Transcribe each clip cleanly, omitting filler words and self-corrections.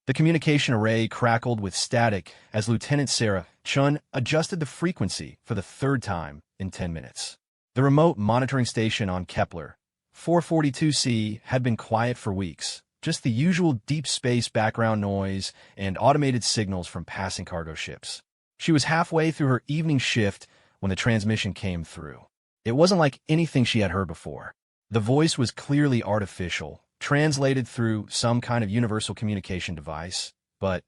The communication array crackled with static as Lieutenant Sarah Chun adjusted the frequency for the third time in 10 minutes. The remote monitoring station on Kepler 442c had been quiet for weeks, just the usual deep space background noise and automated signals from passing cargo ships. She was halfway through her evening shift when the transmission came through. It wasn't like anything she had heard before. The voice was clearly artificial, translated through some kind of universal communication device, but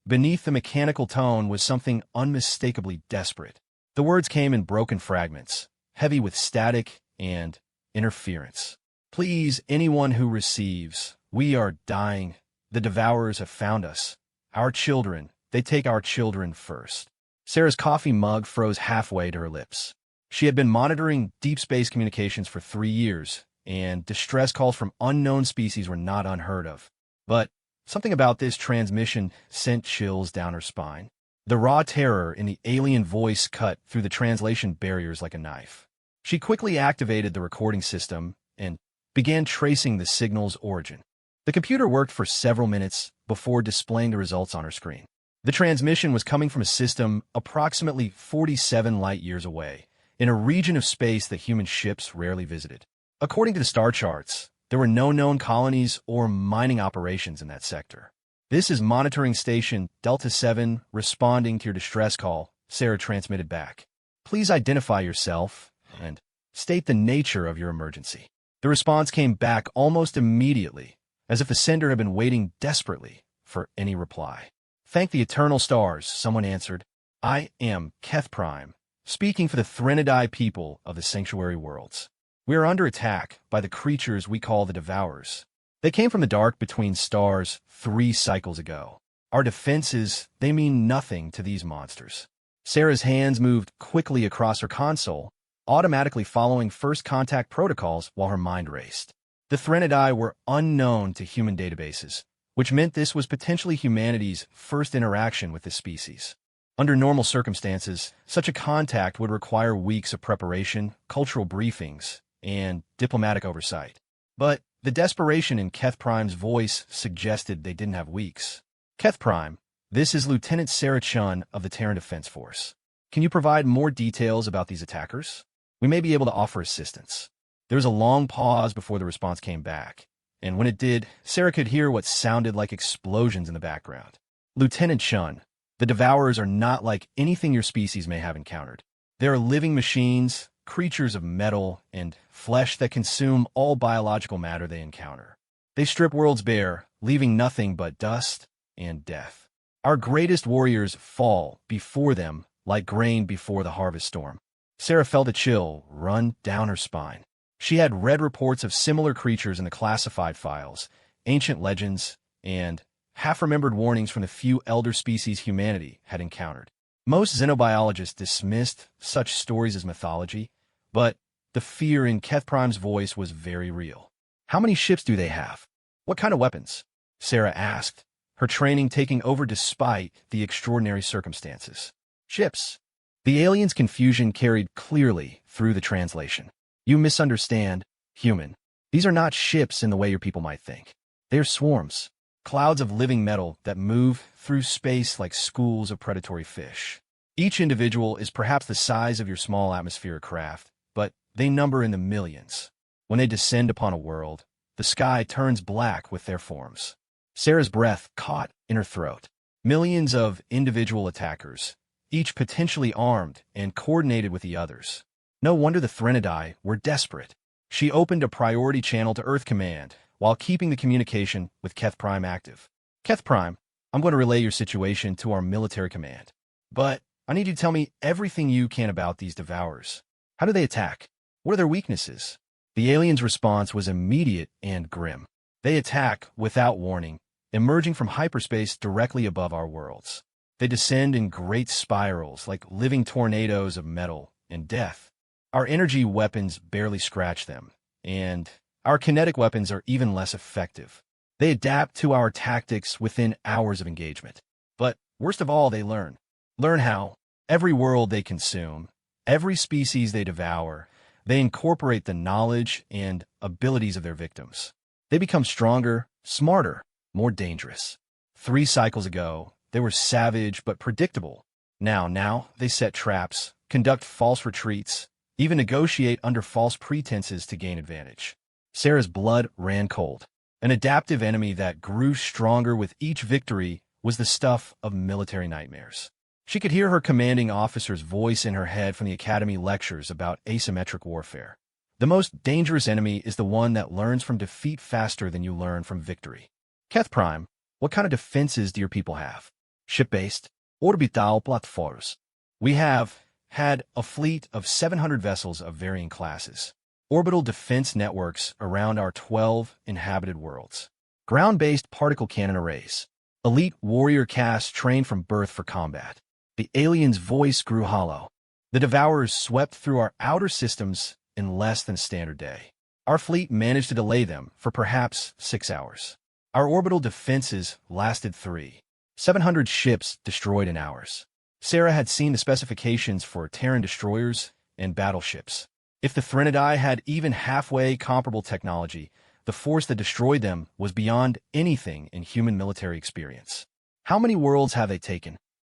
beneath the mechanical tone was something unmistakably desperate. The words came in broken fragments, heavy with static and interference. Please, anyone who receives, we are dying. The devourers have found us. Our children, they take our children first. Sarah's coffee mug froze halfway to her lips. She had been monitoring deep space communications for 3 years, and distress calls from unknown species were not unheard of. But something about this transmission sent chills down her spine. The raw terror in the alien voice cut through the translation barriers like a knife. She quickly activated the recording system and began tracing the signal's origin. The computer worked for several minutes before displaying the results on her screen. The transmission was coming from a system approximately 47 light-years away, in a region of space that human ships rarely visited. According to the star charts, there were no known colonies or mining operations in that sector. This is monitoring station Delta 7 responding to your distress call, Sarah transmitted back. Please identify yourself and state the nature of your emergency. The response came back almost immediately, as if the sender had been waiting desperately for any reply. Thank the eternal stars, someone answered. I am Keth Prime, speaking for the Threnodai people of the Sanctuary Worlds. We are under attack by the creatures we call the Devourers. They came from the dark between stars 3 cycles ago. Our defenses, they mean nothing to these monsters. Sarah's hands moved quickly across her console, automatically following first contact protocols while her mind raced. The Threnodai were unknown to human databases, which meant this was potentially humanity's first interaction with this species. Under normal circumstances, such a contact would require weeks of preparation, cultural briefings, and diplomatic oversight. But the desperation in Keth Prime's voice suggested they didn't have weeks. Keth Prime, this is Lieutenant Sarah Chun of the Terran Defense Force. Can you provide more details about these attackers? We may be able to offer assistance. There was a long pause before the response came back, and when it did, Sarah could hear what sounded like explosions in the background. Lieutenant Chun, the Devourers are not like anything your species may have encountered. They are living machines, creatures of metal and flesh that consume all biological matter they encounter. They strip worlds bare, leaving nothing but dust and death. Our greatest warriors fall before them like grain before the harvest storm. Sarah felt a chill run down her spine. She had read reports of similar creatures in the classified files, ancient legends, and half-remembered warnings from the few elder species humanity had encountered. Most xenobiologists dismissed such stories as mythology, but the fear in Keth Prime's voice was very real. How many ships do they have? What kind of weapons? Sarah asked, her training taking over despite the extraordinary circumstances. Ships. The alien's confusion carried clearly through the translation. You misunderstand, human. These are not ships in the way your people might think. They are swarms, clouds of living metal that move through space like schools of predatory fish. Each individual is perhaps the size of your small atmospheric craft, but they number in the millions. When they descend upon a world, the sky turns black with their forms. Sarah's breath caught in her throat. Millions of individual attackers, each potentially armed and coordinated with the others. No wonder the Threnodai were desperate. She opened a priority channel to Earth Command while keeping the communication with Keth Prime active. Keth Prime, I'm going to relay your situation to our military command. But I need you to tell me everything you can about these Devourers. How do they attack? What are their weaknesses? The alien's response was immediate and grim. They attack without warning, emerging from hyperspace directly above our worlds. They descend in great spirals like living tornadoes of metal and death. Our energy weapons barely scratch them, and our kinetic weapons are even less effective. They adapt to our tactics within hours of engagement. But worst of all, they learn. Learn how. Every world they consume, every species they devour, they incorporate the knowledge and abilities of their victims. They become stronger, smarter, more dangerous. 3 cycles ago, they were savage but predictable. Now they set traps, conduct false retreats, even negotiate under false pretenses to gain advantage. Sarah's blood ran cold. An adaptive enemy that grew stronger with each victory was the stuff of military nightmares. She could hear her commanding officer's voice in her head from the academy lectures about asymmetric warfare. The most dangerous enemy is the one that learns from defeat faster than you learn from victory. Keth Prime, what kind of defenses do your people have? Ship-based, orbital platforms. We have had a fleet of 700 vessels of varying classes. Orbital defense networks around our 12 inhabited worlds. Ground-based particle cannon arrays. Elite warrior casts trained from birth for combat. The alien's voice grew hollow. The Devourers swept through our outer systems in less than a standard day. Our fleet managed to delay them for perhaps 6 hours. Our orbital defenses lasted 3. 700 ships destroyed in hours. Sarah had seen the specifications for Terran destroyers and battleships. If the Threnodai had even halfway comparable technology, the force that destroyed them was beyond anything in human military experience. How many worlds have they taken?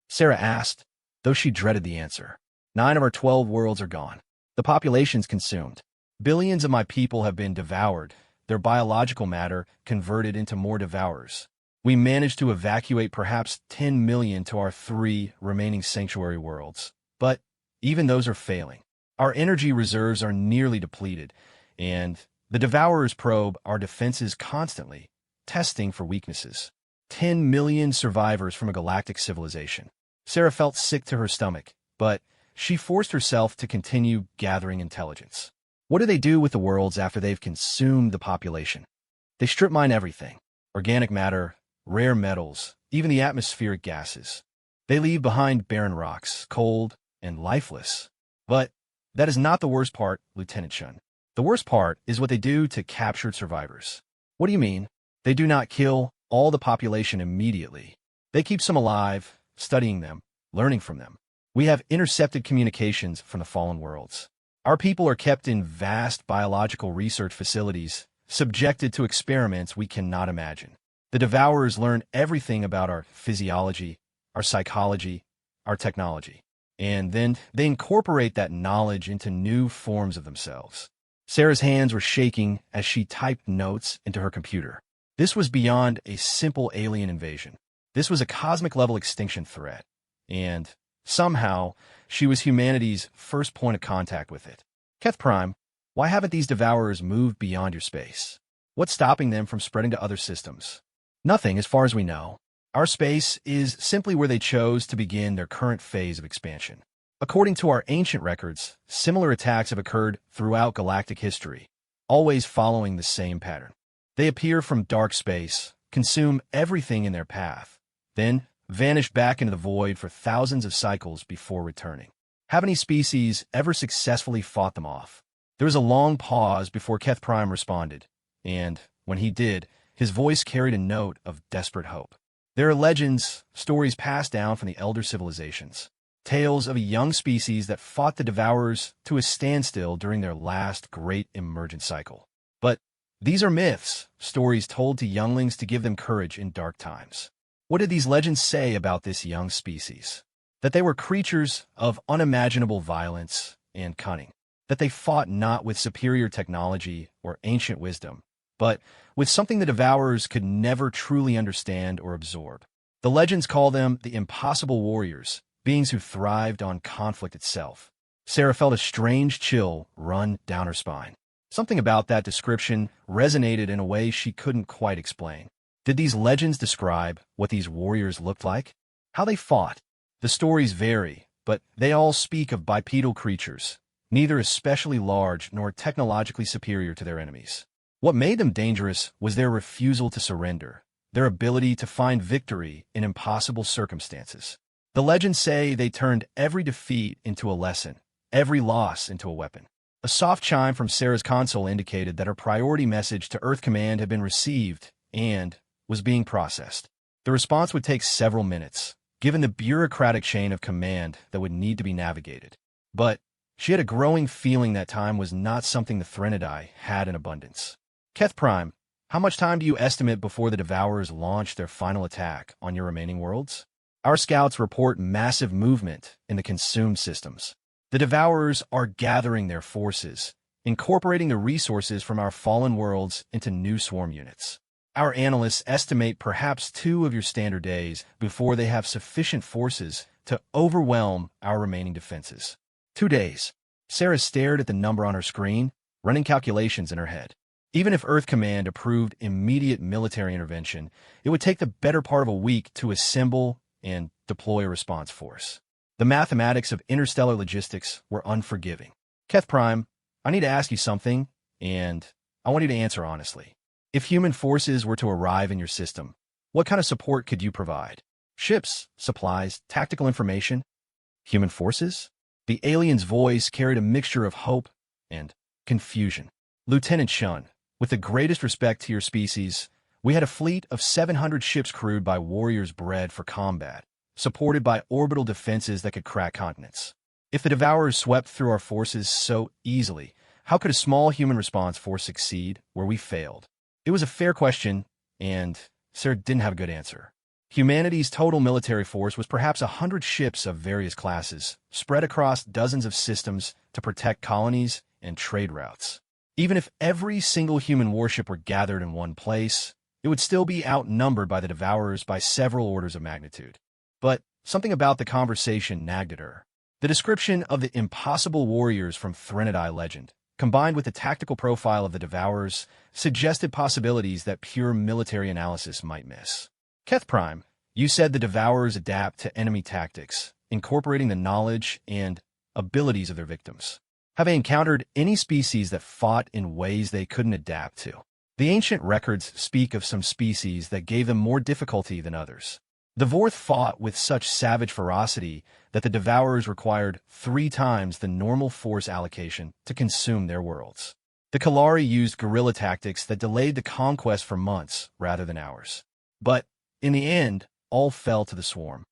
Sarah asked, though she dreaded the answer. 9 of our 12 worlds are gone. The population's consumed. Billions of my people have been devoured, their biological matter converted into more devourers. We managed to evacuate perhaps 10 million to our 3 remaining sanctuary worlds. But even those are failing. Our energy reserves are nearly depleted, and the Devourers probe our defenses constantly, testing for weaknesses. 10 million survivors from a galactic civilization. Sarah felt sick to her stomach, but she forced herself to continue gathering intelligence. What do they do with the worlds after they've consumed the population? They strip mine everything. Organic matter, rare metals, even the atmospheric gases. They leave behind barren rocks, cold and lifeless. But that is not the worst part, Lieutenant Chun. The worst part is what they do to captured survivors. What do you mean? They do not kill all the population immediately. They keep some alive, studying them, learning from them. We have intercepted communications from the fallen worlds. Our people are kept in vast biological research facilities, subjected to experiments we cannot imagine. The Devourers learn everything about our physiology, our psychology, our technology. And then they incorporate that knowledge into new forms of themselves. Sarah's hands were shaking as she typed notes into her computer. This was beyond a simple alien invasion. This was a cosmic-level extinction threat. And somehow, she was humanity's first point of contact with it. Keth Prime, why haven't these Devourers moved beyond your space? What's stopping them from spreading to other systems? Nothing, as far as we know. Our space is simply where they chose to begin their current phase of expansion. According to our ancient records, similar attacks have occurred throughout galactic history, always following the same pattern. They appear from dark space, consume everything in their path, then vanish back into the void for thousands of cycles before returning. Have any species ever successfully fought them off? There was a long pause before Keth Prime responded, and when he did, his voice carried a note of desperate hope. There are legends, stories passed down from the elder civilizations, tales of a young species that fought the Devourers to a standstill during their last great emergent cycle. But these are myths, stories told to younglings to give them courage in dark times. What did these legends say about this young species? That they were creatures of unimaginable violence and cunning. That they fought not with superior technology or ancient wisdom, but with something the Devourers could never truly understand or absorb. The legends call them the impossible warriors, beings who thrived on conflict itself. Sarah felt a strange chill run down her spine. Something about that description resonated in a way she couldn't quite explain. Did these legends describe what these warriors looked like? How they fought? The stories vary, but they all speak of bipedal creatures, neither especially large nor technologically superior to their enemies. What made them dangerous was their refusal to surrender, their ability to find victory in impossible circumstances. The legends say they turned every defeat into a lesson, every loss into a weapon. A soft chime from Sarah's console indicated that her priority message to Earth Command had been received and was being processed. The response would take several minutes, given the bureaucratic chain of command that would need to be navigated. But she had a growing feeling that time was not something the Threnodai had in abundance. Keth Prime, How much time do you estimate before the Devourers launch their final attack on your remaining worlds? Our scouts report massive movement in the consumed systems. The Devourers are gathering their forces, incorporating the resources from our fallen worlds into new swarm units. Our analysts estimate perhaps 2 of your standard days before they have sufficient forces to overwhelm our remaining defenses. 2 days. Sarah stared at the number on her screen, running calculations in her head. Even if Earth Command approved immediate military intervention, it would take the better part of a week to assemble and deploy a response force. The mathematics of interstellar logistics were unforgiving. Keth Prime, I need to ask you something, and I want you to answer honestly. If human forces were to arrive in your system, what kind of support could you provide? Ships, supplies, tactical information? Human forces? The alien's voice carried a mixture of hope and confusion. Lieutenant Shun, with the greatest respect to your species, we had a fleet of 700 ships crewed by warriors bred for combat, supported by orbital defenses that could crack continents. If the Devourers swept through our forces so easily, how could a small human response force succeed where we failed? It was a fair question, and Sarah didn't have a good answer. Humanity's total military force was perhaps 100 ships of various classes, spread across dozens of systems to protect colonies and trade routes. Even if every single human warship were gathered in one place, it would still be outnumbered by the Devourers by several orders of magnitude. But something about the conversation nagged at her. The description of the impossible warriors from Threnody legend, combined with the tactical profile of the Devourers, suggested possibilities that pure military analysis might miss. Keth Prime, you said the Devourers adapt to enemy tactics, incorporating the knowledge and abilities of their victims. Have they encountered any species that fought in ways they couldn't adapt to? The ancient records speak of some species that gave them more difficulty than others. The Vorth fought with such savage ferocity that the Devourers required 3 times the normal force allocation to consume their worlds. The Kalari used guerrilla tactics that delayed the conquest for months rather than hours. But, in the end, all fell to the swarm.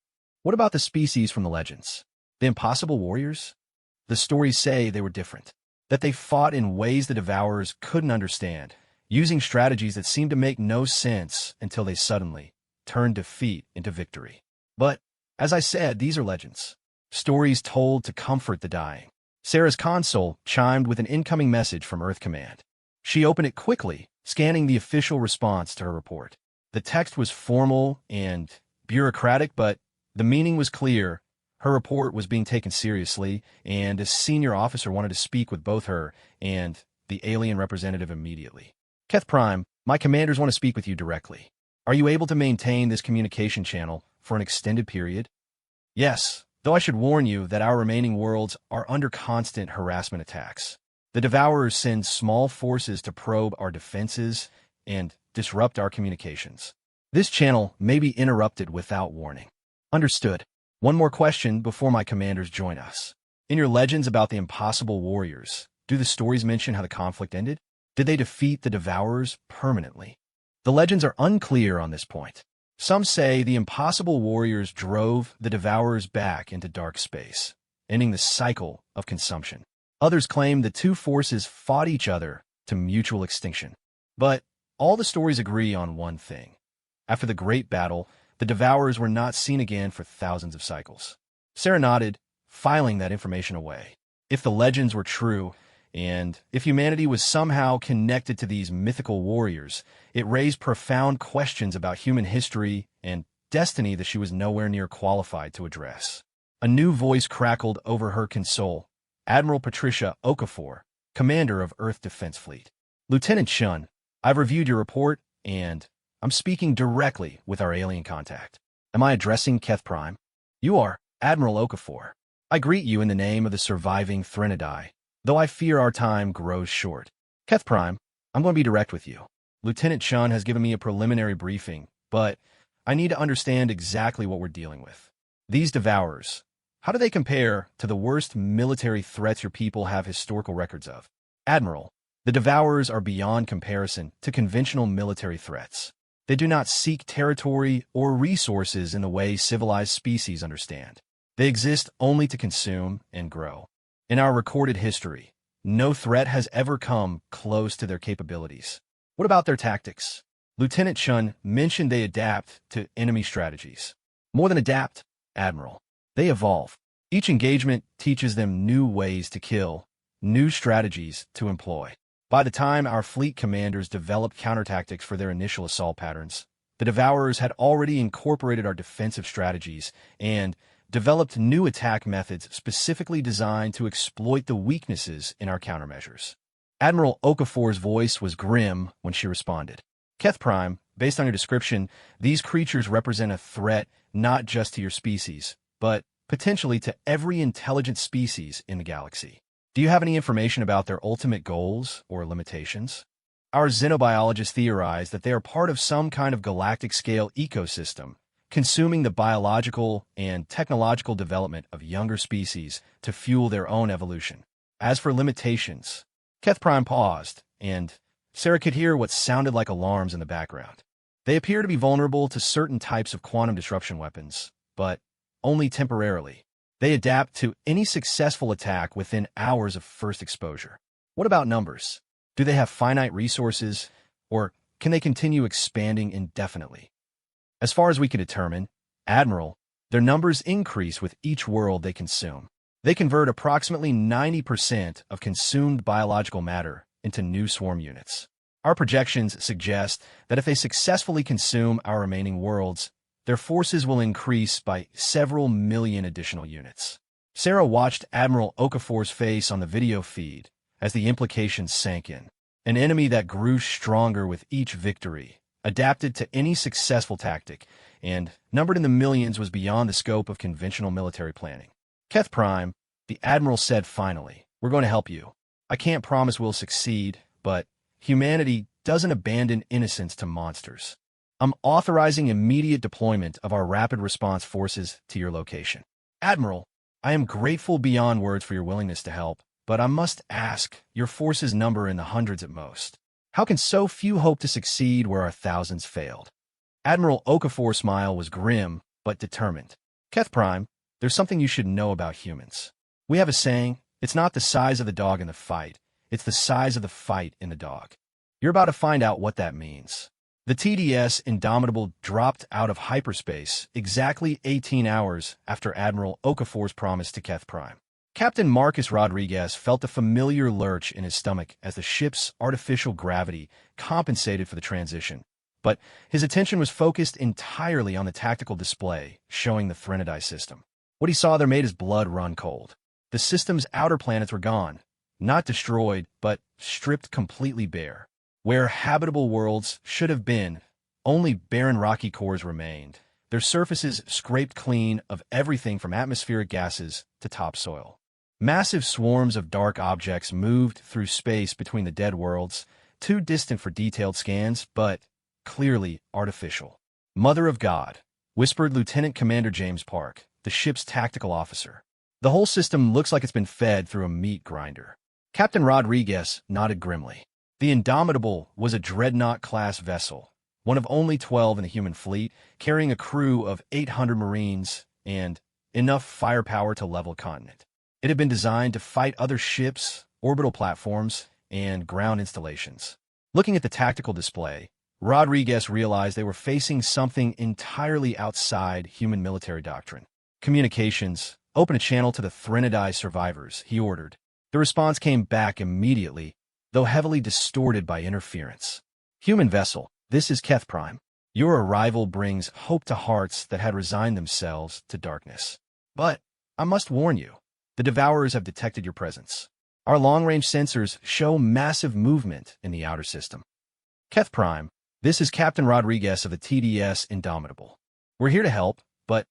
What about the species from the legends? The impossible warriors? The stories say they were different, that they fought in ways the Devourers couldn't understand, using strategies that seemed to make no sense until they suddenly turned defeat into victory. But, as I said, these are legends. Stories told to comfort the dying. Sarah's console chimed with an incoming message from Earth Command. She opened it quickly, scanning the official response to her report. The text was formal and bureaucratic, but the meaning was clear. Her report was being taken seriously, and a senior officer wanted to speak with both her and the alien representative immediately. Keth Prime, my commanders want to speak with you directly. Are you able to maintain this communication channel for an extended period? Yes, though I should warn you that our remaining worlds are under constant harassment attacks. The Devourers send small forces to probe our defenses and disrupt our communications. This channel may be interrupted without warning. Understood. One more question before my commanders join us. In your legends about the impossible warriors, do the stories mention how the conflict ended? Did they defeat the Devourers permanently? The legends are unclear on this point. Some say the impossible warriors drove the Devourers back into dark space, ending the cycle of consumption. Others claim the 2 forces fought each other to mutual extinction. But all the stories agree on one thing. After the Great Battle, the Devourers were not seen again for thousands of cycles. Sarah nodded, filing that information away. If the legends were true, and if humanity was somehow connected to these mythical warriors, it raised profound questions about human history and destiny that she was nowhere near qualified to address. A new voice crackled over her console. Admiral Patricia Okafor, commander of Earth Defense Fleet. Lieutenant Shun, I've reviewed your report, and I'm speaking directly with our alien contact. Am I addressing Keth Prime? You are, Admiral Okafor. I greet you in the name of the surviving Threnody, though I fear our time grows short. Keth Prime, I'm going to be direct with you. Lieutenant Shun has given me a preliminary briefing, but I need to understand exactly what we're dealing with. These Devourers, how do they compare to the worst military threats your people have historical records of? Admiral, the Devourers are beyond comparison to conventional military threats. They do not seek territory or resources in the way civilized species understand. They exist only to consume and grow. In our recorded history, no threat has ever come close to their capabilities. What about their tactics? Lieutenant Chun mentioned they adapt to enemy strategies. More than adapt, Admiral. They evolve. Each engagement teaches them new ways to kill, new strategies to employ. By the time our fleet commanders developed countertactics for their initial assault patterns, the Devourers had already incorporated our defensive strategies and developed new attack methods specifically designed to exploit the weaknesses in our countermeasures. Admiral Okafor's voice was grim when she responded. Keth Prime, based on your description, these creatures represent a threat not just to your species, but potentially to every intelligent species in the galaxy. Do you have any information about their ultimate goals or limitations? Our xenobiologists theorize that they are part of some kind of galactic-scale ecosystem, consuming the biological and technological development of younger species to fuel their own evolution. As for limitations, Keth Prime paused, and Sarah could hear what sounded like alarms in the background. They appear to be vulnerable to certain types of quantum disruption weapons, but only temporarily. They adapt to any successful attack within hours of first exposure. What about numbers? Do they have finite resources, or can they continue expanding indefinitely? As far as we can determine, Admiral, their numbers increase with each world they consume. They convert approximately 90% of consumed biological matter into new swarm units. Our projections suggest that if they successfully consume our remaining worlds, their forces will increase by several million additional units. Sarah watched Admiral Okafor's face on the video feed as the implications sank in. An enemy that grew stronger with each victory, adapted to any successful tactic, and numbered in the millions was beyond the scope of conventional military planning. Keth Prime, the Admiral said finally, "We're going to help you. I can't promise we'll succeed, but humanity doesn't abandon innocence to monsters. I'm authorizing immediate deployment of our rapid response forces to your location." Admiral, I am grateful beyond words for your willingness to help, but I must ask, your forces number in the hundreds at most. How can so few hope to succeed where our thousands failed? Admiral Okafor's smile was grim, but determined. Keth Prime, there's something you should know about humans. We have a saying, it's not the size of the dog in the fight, it's the size of the fight in the dog. You're about to find out what that means. The TDS Indomitable dropped out of hyperspace exactly 18 hours after Admiral Okafor's promise to Keth Prime. Captain Marcus Rodriguez felt a familiar lurch in his stomach as the ship's artificial gravity compensated for the transition, but his attention was focused entirely on the tactical display showing the Threnody system. What he saw there made his blood run cold. The system's outer planets were gone, not destroyed, but stripped completely bare. Where habitable worlds should have been, only barren rocky cores remained, their surfaces scraped clean of everything from atmospheric gases to topsoil. Massive swarms of dark objects moved through space between the dead worlds, too distant for detailed scans, but clearly artificial. "Mother of God," whispered Lieutenant Commander James Park, the ship's tactical officer. "The whole system looks like it's been fed through a meat grinder." Captain Rodriguez nodded grimly. The Indomitable was a dreadnought-class vessel, one of only 12 in the human fleet, carrying a crew of 800 Marines and enough firepower to level a continent. It had been designed to fight other ships, orbital platforms, and ground installations. Looking at the tactical display, Rodriguez realized they were facing something entirely outside human military doctrine. "Communications, open a channel to the Threnody survivors," he ordered. The response came back immediately, though heavily distorted by interference. "Human vessel, this is Keth Prime. Your arrival brings hope to hearts that had resigned themselves to darkness. But I must warn you, the Devourers have detected your presence. Our long-range sensors show massive movement in the outer system. Keth Prime, this is Captain Rodriguez of the TDS Indomitable. We're here to help, but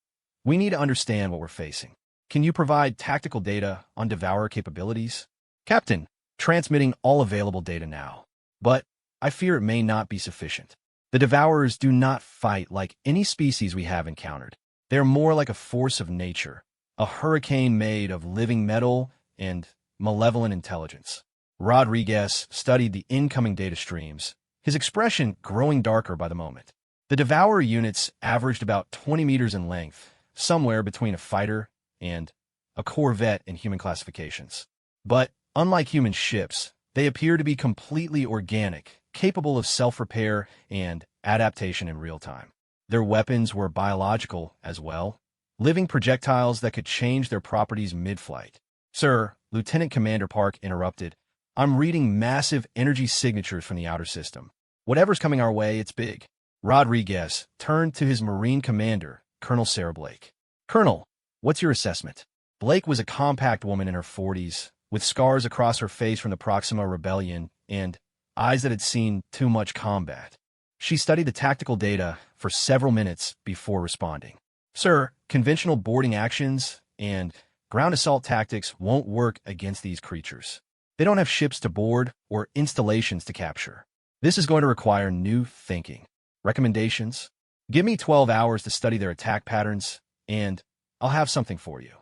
we need to understand what we're facing. Can you provide tactical data on Devourer capabilities?" "Captain, transmitting all available data now. But I fear it may not be sufficient. The Devourers do not fight like any species we have encountered. They're more like a force of nature, a hurricane made of living metal and malevolent intelligence." Rodriguez studied the incoming data streams, his expression growing darker by the moment. The Devourer units averaged about 20 meters in length, somewhere between a fighter and a corvette in human classifications. But unlike human ships, they appear to be completely organic, capable of self-repair and adaptation in real time. Their weapons were biological as well, living projectiles that could change their properties mid-flight. "Sir," Lieutenant Commander Park interrupted, "I'm reading massive energy signatures from the outer system. Whatever's coming our way, it's big." Rodriguez turned to his Marine commander, Colonel Sarah Blake. "Colonel, what's your assessment?" Blake was a compact woman in her 40s, with scars across her face from the Proxima Rebellion and eyes that had seen too much combat. She studied the tactical data for several minutes before responding. "Sir, conventional boarding actions and ground assault tactics won't work against these creatures. They don't have ships to board or installations to capture. This is going to require new thinking. Recommendations? Give me 12 hours to study their attack patterns, and I'll have something for you.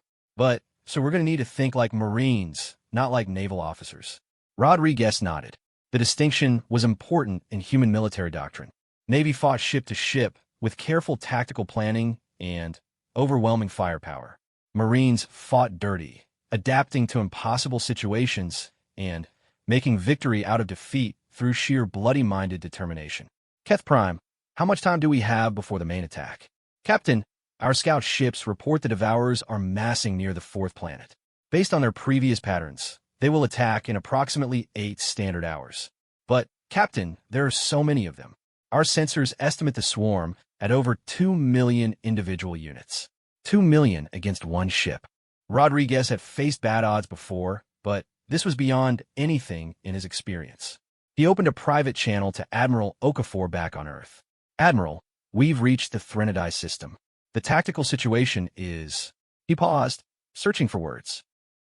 So we're going to need to think like Marines, not like naval officers." Rodriguez nodded. The distinction was important in human military doctrine. Navy fought ship to ship with careful tactical planning and overwhelming firepower. Marines fought dirty, adapting to impossible situations and making victory out of defeat through sheer bloody-minded determination. "Keth Prime, how much time do we have before the main attack?" "Captain, our scout ships report the Devourers are massing near the fourth planet. Based on their previous patterns, they will attack in approximately 8 standard hours. But, Captain, there are so many of them. Our sensors estimate the swarm at over 2 million individual units. 2 million against one ship." Rodriguez had faced bad odds before, but this was beyond anything in his experience. He opened a private channel to Admiral Okafor back on Earth. "Admiral, we've reached the Threnody system. The tactical situation is..." He paused, searching for words.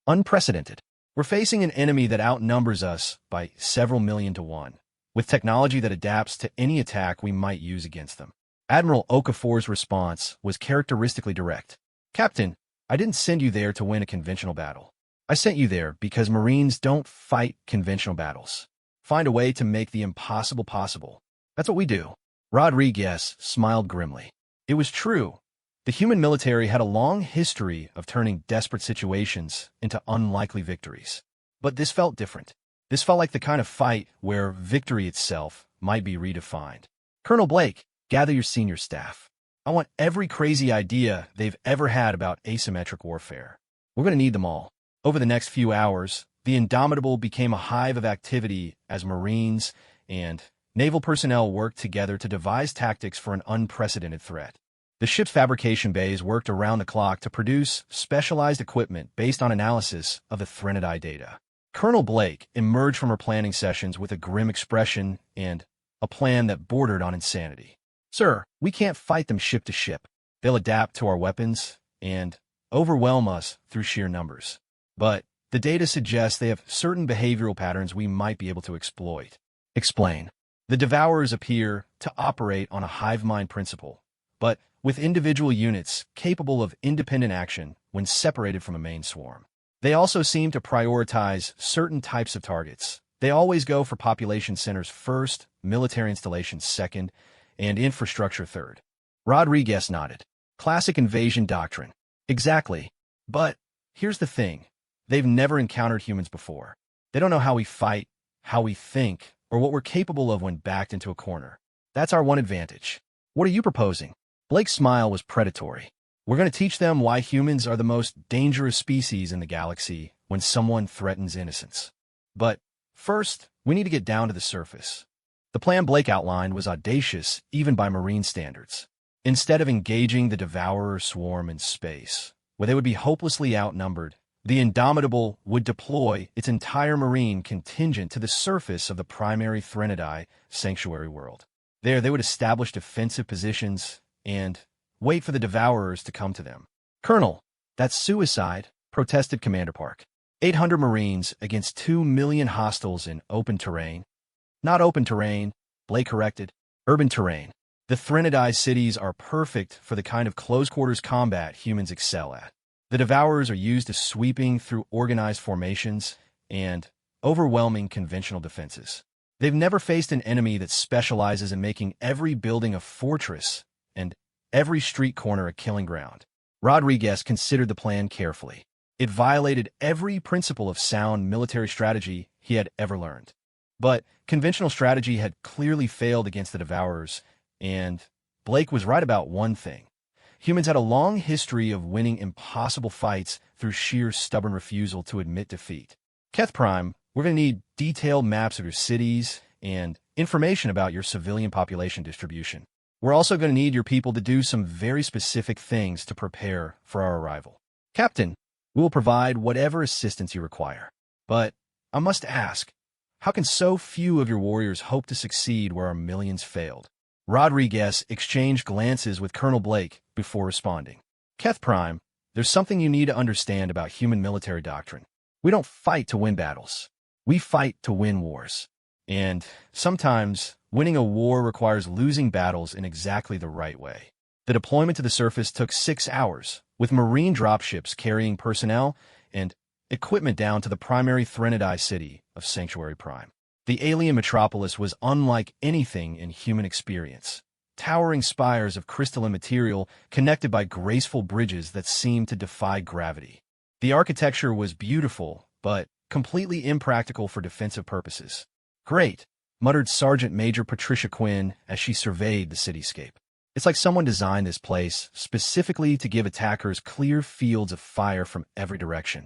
"Unprecedented. We're facing an enemy that outnumbers us by several million to one, with technology that adapts to any attack we might use against them." Admiral Okafor's response was characteristically direct. "Captain, I didn't send you there to win a conventional battle. I sent you there because Marines don't fight conventional battles. Find a way to make the impossible possible. That's what we do." Rodriguez smiled grimly. It was true. The human military had a long history of turning desperate situations into unlikely victories. But this felt different. This felt like the kind of fight where victory itself might be redefined. "Colonel Blake, gather your senior staff. I want every crazy idea they've ever had about asymmetric warfare. We're going to need them all." Over the next few hours, the Indomitable became a hive of activity as Marines and naval personnel worked together to devise tactics for an unprecedented threat. The ship's fabrication bays worked around the clock to produce specialized equipment based on analysis of the Threnody data. Colonel Blake emerged from her planning sessions with a grim expression and a plan that bordered on insanity. "Sir, we can't fight them ship to ship. They'll adapt to our weapons and overwhelm us through sheer numbers. But the data suggests they have certain behavioral patterns we might be able to exploit." "Explain." "The Devourers appear to operate on a hive mind principle, but with individual units capable of independent action when separated from a main swarm. They also seem to prioritize certain types of targets. They always go for population centers first, military installations second, and infrastructure third." Rodriguez nodded. "Classic invasion doctrine." "Exactly. But here's the thing. They've never encountered humans before. They don't know how we fight, how we think, or what we're capable of when backed into a corner. That's our one advantage." "What are you proposing?" Blake's smile was predatory. "We're going to teach them why humans are the most dangerous species in the galaxy when someone threatens innocence. But first, we need to get down to the surface." The plan Blake outlined was audacious even by Marine standards. Instead of engaging the Devourer swarm in space, where they would be hopelessly outnumbered, the Indomitable would deploy its entire Marine contingent to the surface of the primary Threnody sanctuary world. There, they would establish defensive positions and wait for the Devourers to come to them. "Colonel, that's suicide," protested Commander Park. 800 Marines against 2 million hostiles in open terrain. "Not open terrain," Blake corrected. "Urban terrain. The Threnody cities are perfect for the kind of close-quarters combat humans excel at. The Devourers are used to sweeping through organized formations and overwhelming conventional defenses. They've never faced an enemy that specializes in making every building a fortress and every street corner a killing ground." Rodriguez considered the plan carefully. It violated every principle of sound military strategy he had ever learned. But conventional strategy had clearly failed against the Devourers, and Blake was right about one thing. Humans had a long history of winning impossible fights through sheer stubborn refusal to admit defeat. Keth Prime, we're going to need detailed maps of your cities and information about your civilian population distribution. We're also going to need your people to do some very specific things to prepare for our arrival. Captain, we will provide whatever assistance you require. But I must ask, how can so few of your warriors hope to succeed where our millions failed? Rodriguez exchanged glances with Colonel Blake before responding. Keth Prime, there's something you need to understand about human military doctrine. We don't fight to win battles. We fight to win wars. And sometimes, winning a war requires losing battles in exactly the right way. The deployment to the surface took 6 hours, with Marine dropships carrying personnel and equipment down to the primary Threnodai city of Sanctuary Prime. The alien metropolis was unlike anything in human experience. Towering spires of crystalline material connected by graceful bridges that seemed to defy gravity. The architecture was beautiful, but completely impractical for defensive purposes. "Great," muttered Sergeant Major Patricia Quinn as she surveyed the cityscape. "It's like someone designed this place specifically to give attackers clear fields of fire from every direction."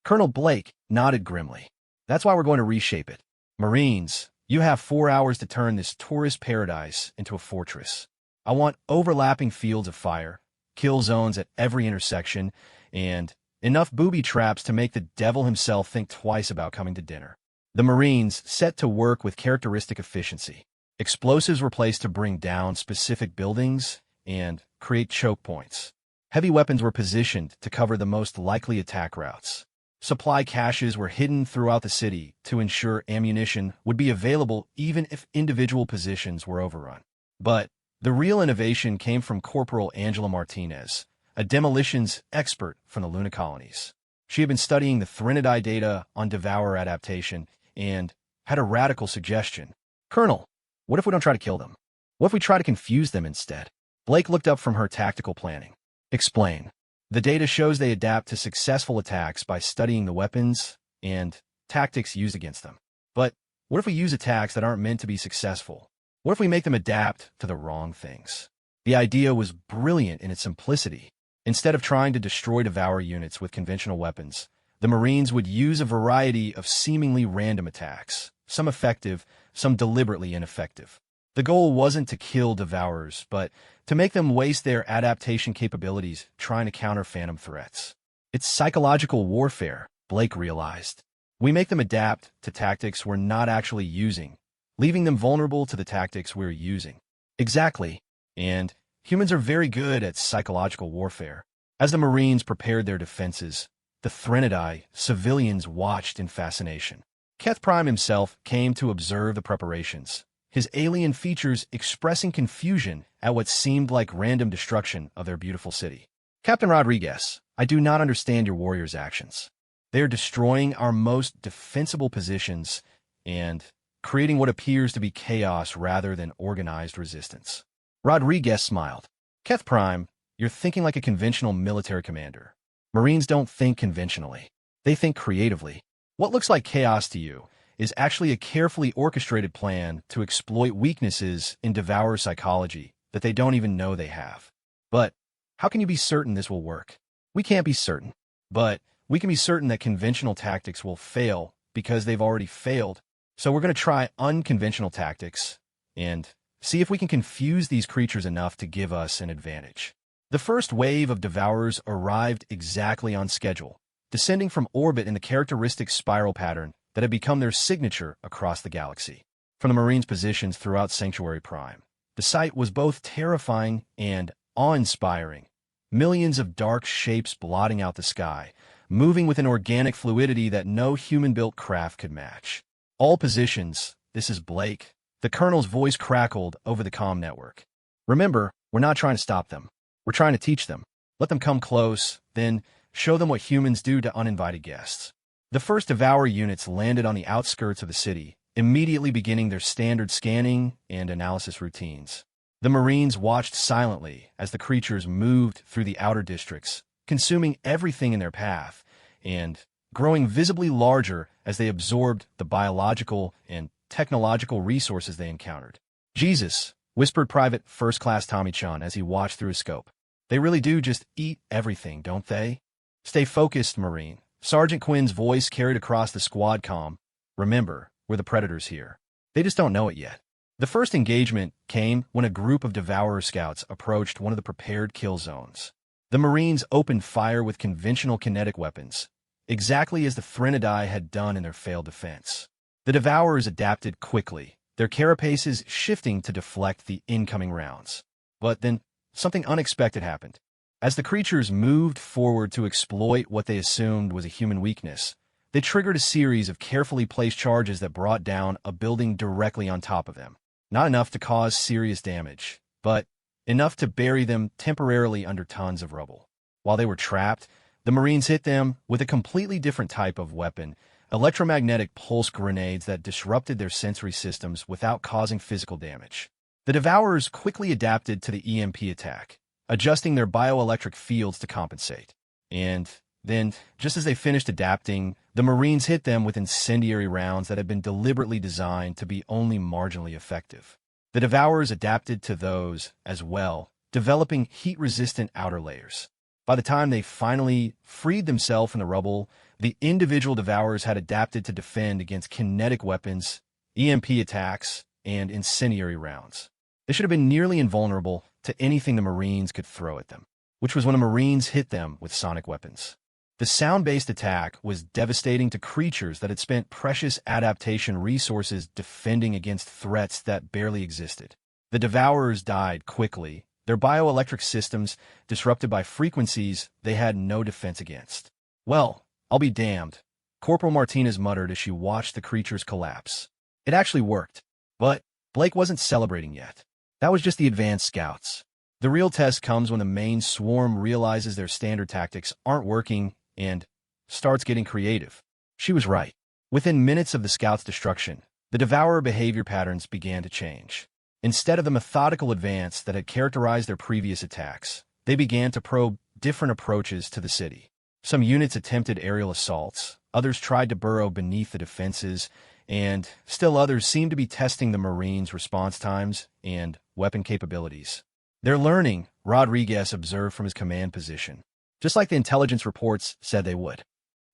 Colonel Blake nodded grimly. "That's why we're going to reshape it. Marines, you have 4 hours to turn this tourist paradise into a fortress. I want overlapping fields of fire, kill zones at every intersection, and enough booby traps to make the devil himself think twice about coming to dinner." The Marines set to work with characteristic efficiency. Explosives were placed to bring down specific buildings and create choke points. Heavy weapons were positioned to cover the most likely attack routes. Supply caches were hidden throughout the city to ensure ammunition would be available even if individual positions were overrun. But the real innovation came from Corporal Angela Martinez, a demolitions expert from the Luna colonies. She had been studying the Threnodai data on Devourer adaptation and had a radical suggestion. "Colonel, what if we don't try to kill them? What if we try to confuse them instead?" Blake looked up from her tactical planning. "Explain." "The data shows they adapt to successful attacks by studying the weapons and tactics used against them. But what if we use attacks that aren't meant to be successful? What if we make them adapt to the wrong things?" The idea was brilliant in its simplicity. Instead of trying to destroy Devourer units with conventional weapons, the Marines would use a variety of seemingly random attacks, some effective, some deliberately ineffective. The goal wasn't to kill Devourers, but to make them waste their adaptation capabilities trying to counter phantom threats. It's psychological warfare, Blake realized. We make them adapt to tactics we're not actually using, leaving them vulnerable to the tactics we're using. Exactly. And humans are very good at psychological warfare. As the Marines prepared their defenses, the Threnodai civilians watched in fascination. Keth Prime himself came to observe the preparations, his alien features expressing confusion at what seemed like random destruction of their beautiful city. "Captain Rodriguez, I do not understand your warriors' actions. They are destroying our most defensible positions and creating what appears to be chaos rather than organized resistance." Rodriguez smiled. "Keth Prime, you're thinking like a conventional military commander. Marines don't think conventionally. They think creatively. What looks like chaos to you is actually a carefully orchestrated plan to exploit weaknesses in Devourer psychology that they don't even know they have. But how can you be certain this will work? We can't be certain, but we can be certain that conventional tactics will fail because they've already failed. So we're going to try unconventional tactics and see if we can confuse these creatures enough to give us an advantage." The first wave of Devourers arrived exactly on schedule, descending from orbit in the characteristic spiral pattern that had become their signature across the galaxy. From the Marines' positions throughout Sanctuary Prime, the sight was both terrifying and awe-inspiring. Millions of dark shapes blotting out the sky, moving with an organic fluidity that no human-built craft could match. "All positions, this is Blake." The colonel's voice crackled over the comm network. "Remember, we're not trying to stop them. We're trying to teach them. Let them come close, then show them what humans do to uninvited guests." The first Devourer units landed on the outskirts of the city, immediately beginning their standard scanning and analysis routines. The Marines watched silently as the creatures moved through the outer districts, consuming everything in their path, and growing visibly larger as they absorbed the biological and technological resources they encountered. "Jesus," whispered Private First Class Tommy Chun as he watched through his scope. "They really do just eat everything, don't they?" "Stay focused, Marine." Sergeant Quinn's voice carried across the squad comm. "Remember, we're the predators here. They just don't know it yet." The first engagement came when a group of Devourer scouts approached one of the prepared kill zones. The Marines opened fire with conventional kinetic weapons, exactly as the Threnodai had done in their failed defense. The Devourers adapted quickly, their carapaces shifting to deflect the incoming rounds. But then, something unexpected happened. As the creatures moved forward to exploit what they assumed was a human weakness, they triggered a series of carefully placed charges that brought down a building directly on top of them. Not enough to cause serious damage, but enough to bury them temporarily under tons of rubble. While they were trapped, the Marines hit them with a completely different type of weapon, electromagnetic pulse grenades that disrupted their sensory systems without causing physical damage. The Devourers quickly adapted to the EMP attack, adjusting their bioelectric fields to compensate. And then, just as they finished adapting, the Marines hit them with incendiary rounds that had been deliberately designed to be only marginally effective. The Devourers adapted to those as well, developing heat-resistant outer layers. By the time they finally freed themselves from the rubble, the individual Devourers had adapted to defend against kinetic weapons, EMP attacks, and incendiary rounds. They should have been nearly invulnerable to anything the Marines could throw at them, which was when the Marines hit them with sonic weapons. The sound-based attack was devastating to creatures that had spent precious adaptation resources defending against threats that barely existed. The Devourers died quickly, their bioelectric systems disrupted by frequencies they had no defense against. "Well, I'll be damned," Corporal Martinez muttered as she watched the creatures collapse. It actually worked, but Blake wasn't celebrating yet. That was just the advanced scouts. The real test comes when the main swarm realizes their standard tactics aren't working and starts getting creative. She was right. Within minutes of the scouts' destruction, the Devourer behavior patterns began to change. Instead of the methodical advance that had characterized their previous attacks, they began to probe different approaches to the city. Some units attempted aerial assaults, others tried to burrow beneath the defenses, and still others seemed to be testing the Marines' response times and weapon capabilities. "They're learning," Rodriguez observed from his command position, "just like the intelligence reports said they would."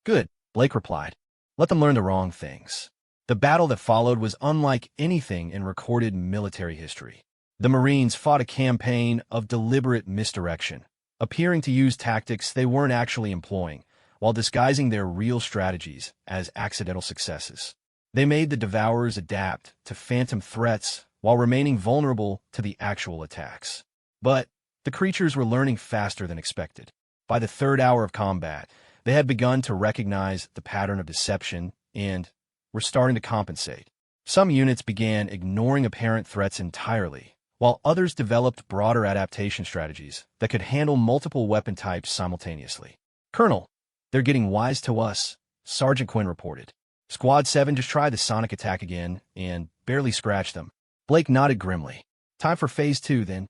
"Good," Blake replied. "Let them learn the wrong things." The battle that followed was unlike anything in recorded military history. The Marines fought a campaign of deliberate misdirection, appearing to use tactics they weren't actually employing, while disguising their real strategies as accidental successes. They made the Devourers adapt to phantom threats while remaining vulnerable to the actual attacks. But the creatures were learning faster than expected. By the third hour of combat, they had begun to recognize the pattern of deception and were starting to compensate. Some units began ignoring apparent threats entirely, while others developed broader adaptation strategies that could handle multiple weapon types simultaneously. "Colonel, they're getting wise to us," Sergeant Quinn reported. "Squad 7 just tried the sonic attack again and barely scratched them." Blake nodded grimly. "Time for Phase 2, then.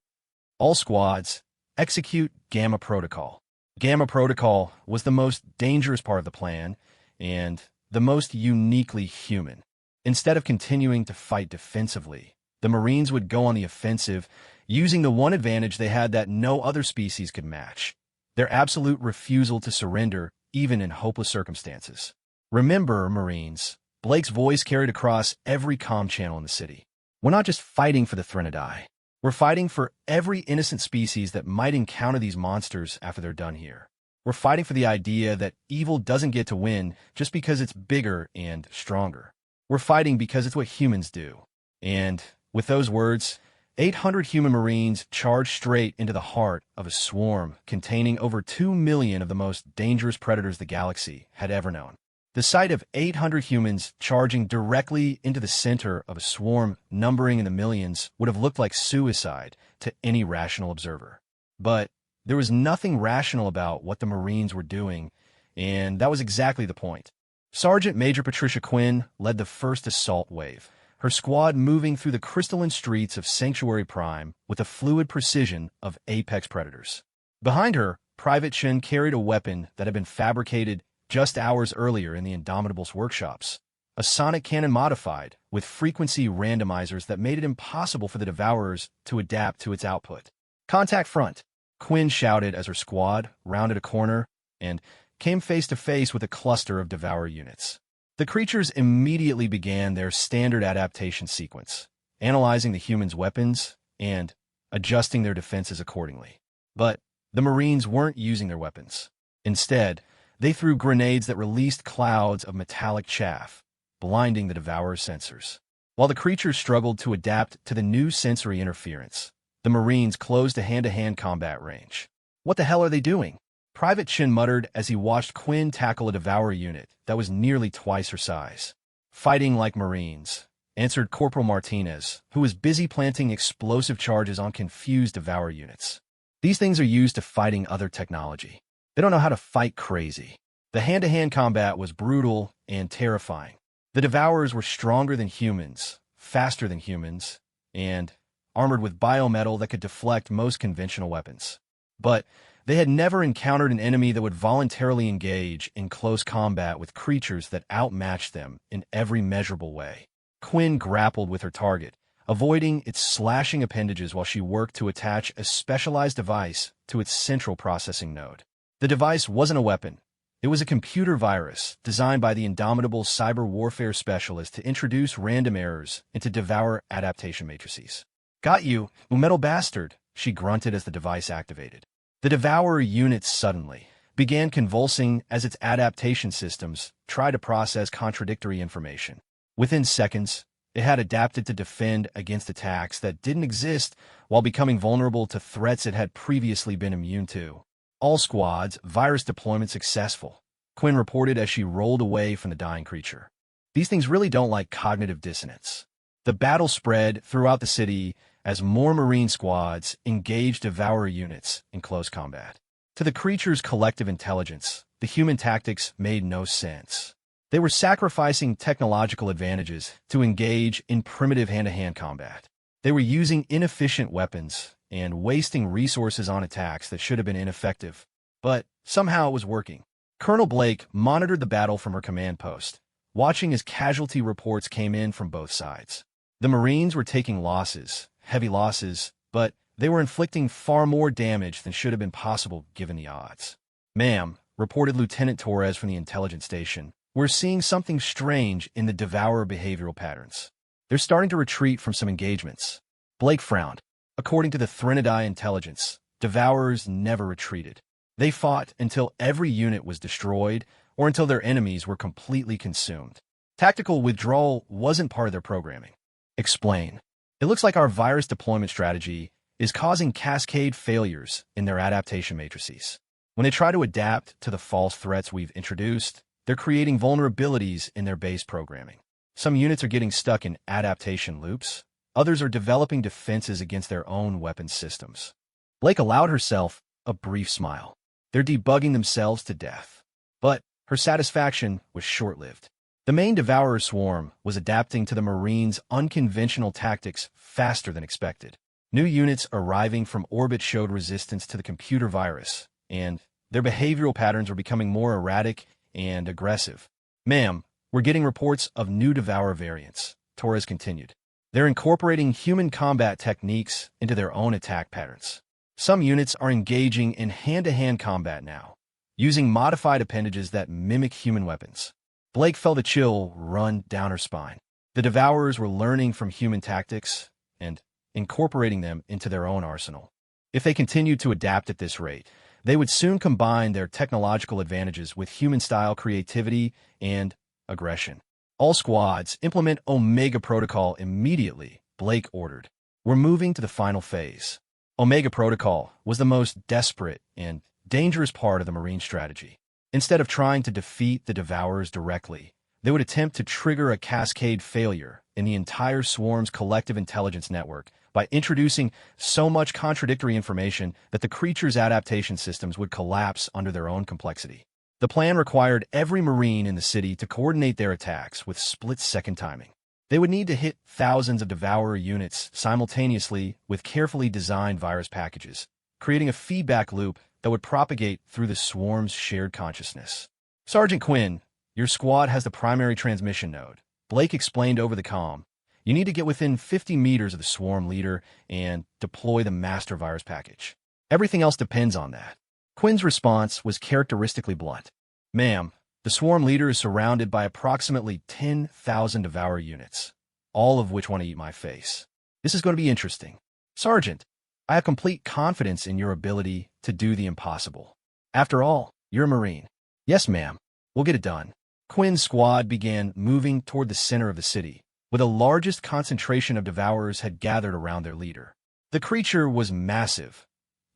All squads, execute Gamma Protocol." Gamma Protocol was the most dangerous part of the plan, and the most uniquely human. Instead of continuing to fight defensively, the Marines would go on the offensive, using the one advantage they had that no other species could match: their absolute refusal to surrender, even in hopeless circumstances. "Remember, Marines," Blake's voice carried across every comm channel in the city. "We're not just fighting for the Threnodai. We're fighting for every innocent species that might encounter these monsters after they're done here. We're fighting for the idea that evil doesn't get to win just because it's bigger and stronger. We're fighting because it's what humans do." And with those words, 800 human Marines charged straight into the heart of a swarm containing over 2 million of the most dangerous predators the galaxy had ever known. The sight of 800 humans charging directly into the center of a swarm numbering in the millions would have looked like suicide to any rational observer. But there was nothing rational about what the Marines were doing, and that was exactly the point. Sergeant Major Patricia Quinn led the first assault wave, her squad moving through the crystalline streets of Sanctuary Prime with the fluid precision of apex predators. Behind her, Private Chen carried a weapon that had been fabricated just hours earlier in the Indomitable's workshops, a sonic cannon modified, with frequency randomizers that made it impossible for the Devourers to adapt to its output. "Contact front!" Quinn shouted as her squad rounded a corner and came face to face with a cluster of Devourer units. The creatures immediately began their standard adaptation sequence, analyzing the humans' weapons and adjusting their defenses accordingly. But the Marines weren't using their weapons. Instead, they threw grenades that released clouds of metallic chaff, blinding the Devourer's sensors. While the creatures struggled to adapt to the new sensory interference, the Marines closed a hand-to-hand combat range. "What the hell are they doing?" Private Chin muttered as he watched Quinn tackle a Devourer unit that was nearly twice her size. "Fighting like Marines," answered Corporal Martinez, who was busy planting explosive charges on confused Devourer units. "These things are used to fighting other technology. They don't know how to fight crazy." The hand-to-hand combat was brutal and terrifying. The Devourers were stronger than humans, faster than humans, and armored with biometal that could deflect most conventional weapons. But they had never encountered an enemy that would voluntarily engage in close combat with creatures that outmatched them in every measurable way. Quinn grappled with her target, avoiding its slashing appendages while she worked to attach a specialized device to its central processing node. The device wasn't a weapon. It was a computer virus designed by the indomitable cyber warfare specialist to introduce random errors into Devourer adaptation matrices. "Got you, you metal bastard," she grunted as the device activated. The Devourer unit suddenly began convulsing as its adaptation systems tried to process contradictory information. Within seconds, it had adapted to defend against attacks that didn't exist while becoming vulnerable to threats it had previously been immune to. "All squads, virus deployment successful," Quinn reported as she rolled away from the dying creature. "These things really don't like cognitive dissonance." The battle spread throughout the city as more Marine squads engaged Devourer units in close combat. To the creature's collective intelligence, the human tactics made no sense. They were sacrificing technological advantages to engage in primitive hand-to-hand combat. They were using inefficient weapons and wasting resources on attacks that should have been ineffective. But somehow it was working. Colonel Blake monitored the battle from her command post, watching as casualty reports came in from both sides. The Marines were taking losses, heavy losses, but they were inflicting far more damage than should have been possible given the odds. "Ma'am," reported Lieutenant Torres from the intelligence station, "we're seeing something strange in the Devourer behavioral patterns. They're starting to retreat from some engagements." Blake frowned. According to the Threnodai intelligence, Devourers never retreated. They fought until every unit was destroyed or until their enemies were completely consumed. Tactical withdrawal wasn't part of their programming. "Explain." "It looks like our virus deployment strategy is causing cascade failures in their adaptation matrices. When they try to adapt to the false threats we've introduced, they're creating vulnerabilities in their base programming. Some units are getting stuck in adaptation loops. Others are developing defenses against their own weapon systems." Blake allowed herself a brief smile. They're debugging themselves to death. But her satisfaction was short-lived. The main Devourer swarm was adapting to the Marines' unconventional tactics faster than expected. New units arriving from orbit showed resistance to the computer virus, and their behavioral patterns were becoming more erratic and aggressive. "Ma'am, we're getting reports of new Devourer variants," Torres continued. "They're incorporating human combat techniques into their own attack patterns. Some units are engaging in hand-to-hand combat now, using modified appendages that mimic human weapons." Blake felt a chill run down her spine. The Devourers were learning from human tactics and incorporating them into their own arsenal. If they continued to adapt at this rate, they would soon combine their technological advantages with human-style creativity and aggression. "All squads, implement Omega Protocol immediately," Blake ordered. "We're moving to the final phase." Omega Protocol was the most desperate and dangerous part of the Marine strategy. Instead of trying to defeat the Devourers directly, they would attempt to trigger a cascade failure in the entire swarm's collective intelligence network by introducing so much contradictory information that the creature's adaptation systems would collapse under their own complexity. The plan required every Marine in the city to coordinate their attacks with split-second timing. They would need to hit thousands of Devourer units simultaneously with carefully designed virus packages, creating a feedback loop that would propagate through the swarm's shared consciousness. "Sergeant Quinn, your squad has the primary transmission node," Blake explained over the comm. You need to get within 50 meters of the swarm leader and deploy the master virus package. Everything else depends on that. Quinn's response was characteristically blunt. Ma'am, the swarm leader is surrounded by approximately 10,000 Devour units, all of which want to eat my face. This is going to be interesting. Sergeant, I have complete confidence in your ability to do the impossible. After all, you're a Marine. Yes, ma'am. We'll get it done. Quinn's squad began moving toward the center of the city, where the largest concentration of Devourers had gathered around their leader. The creature was massive,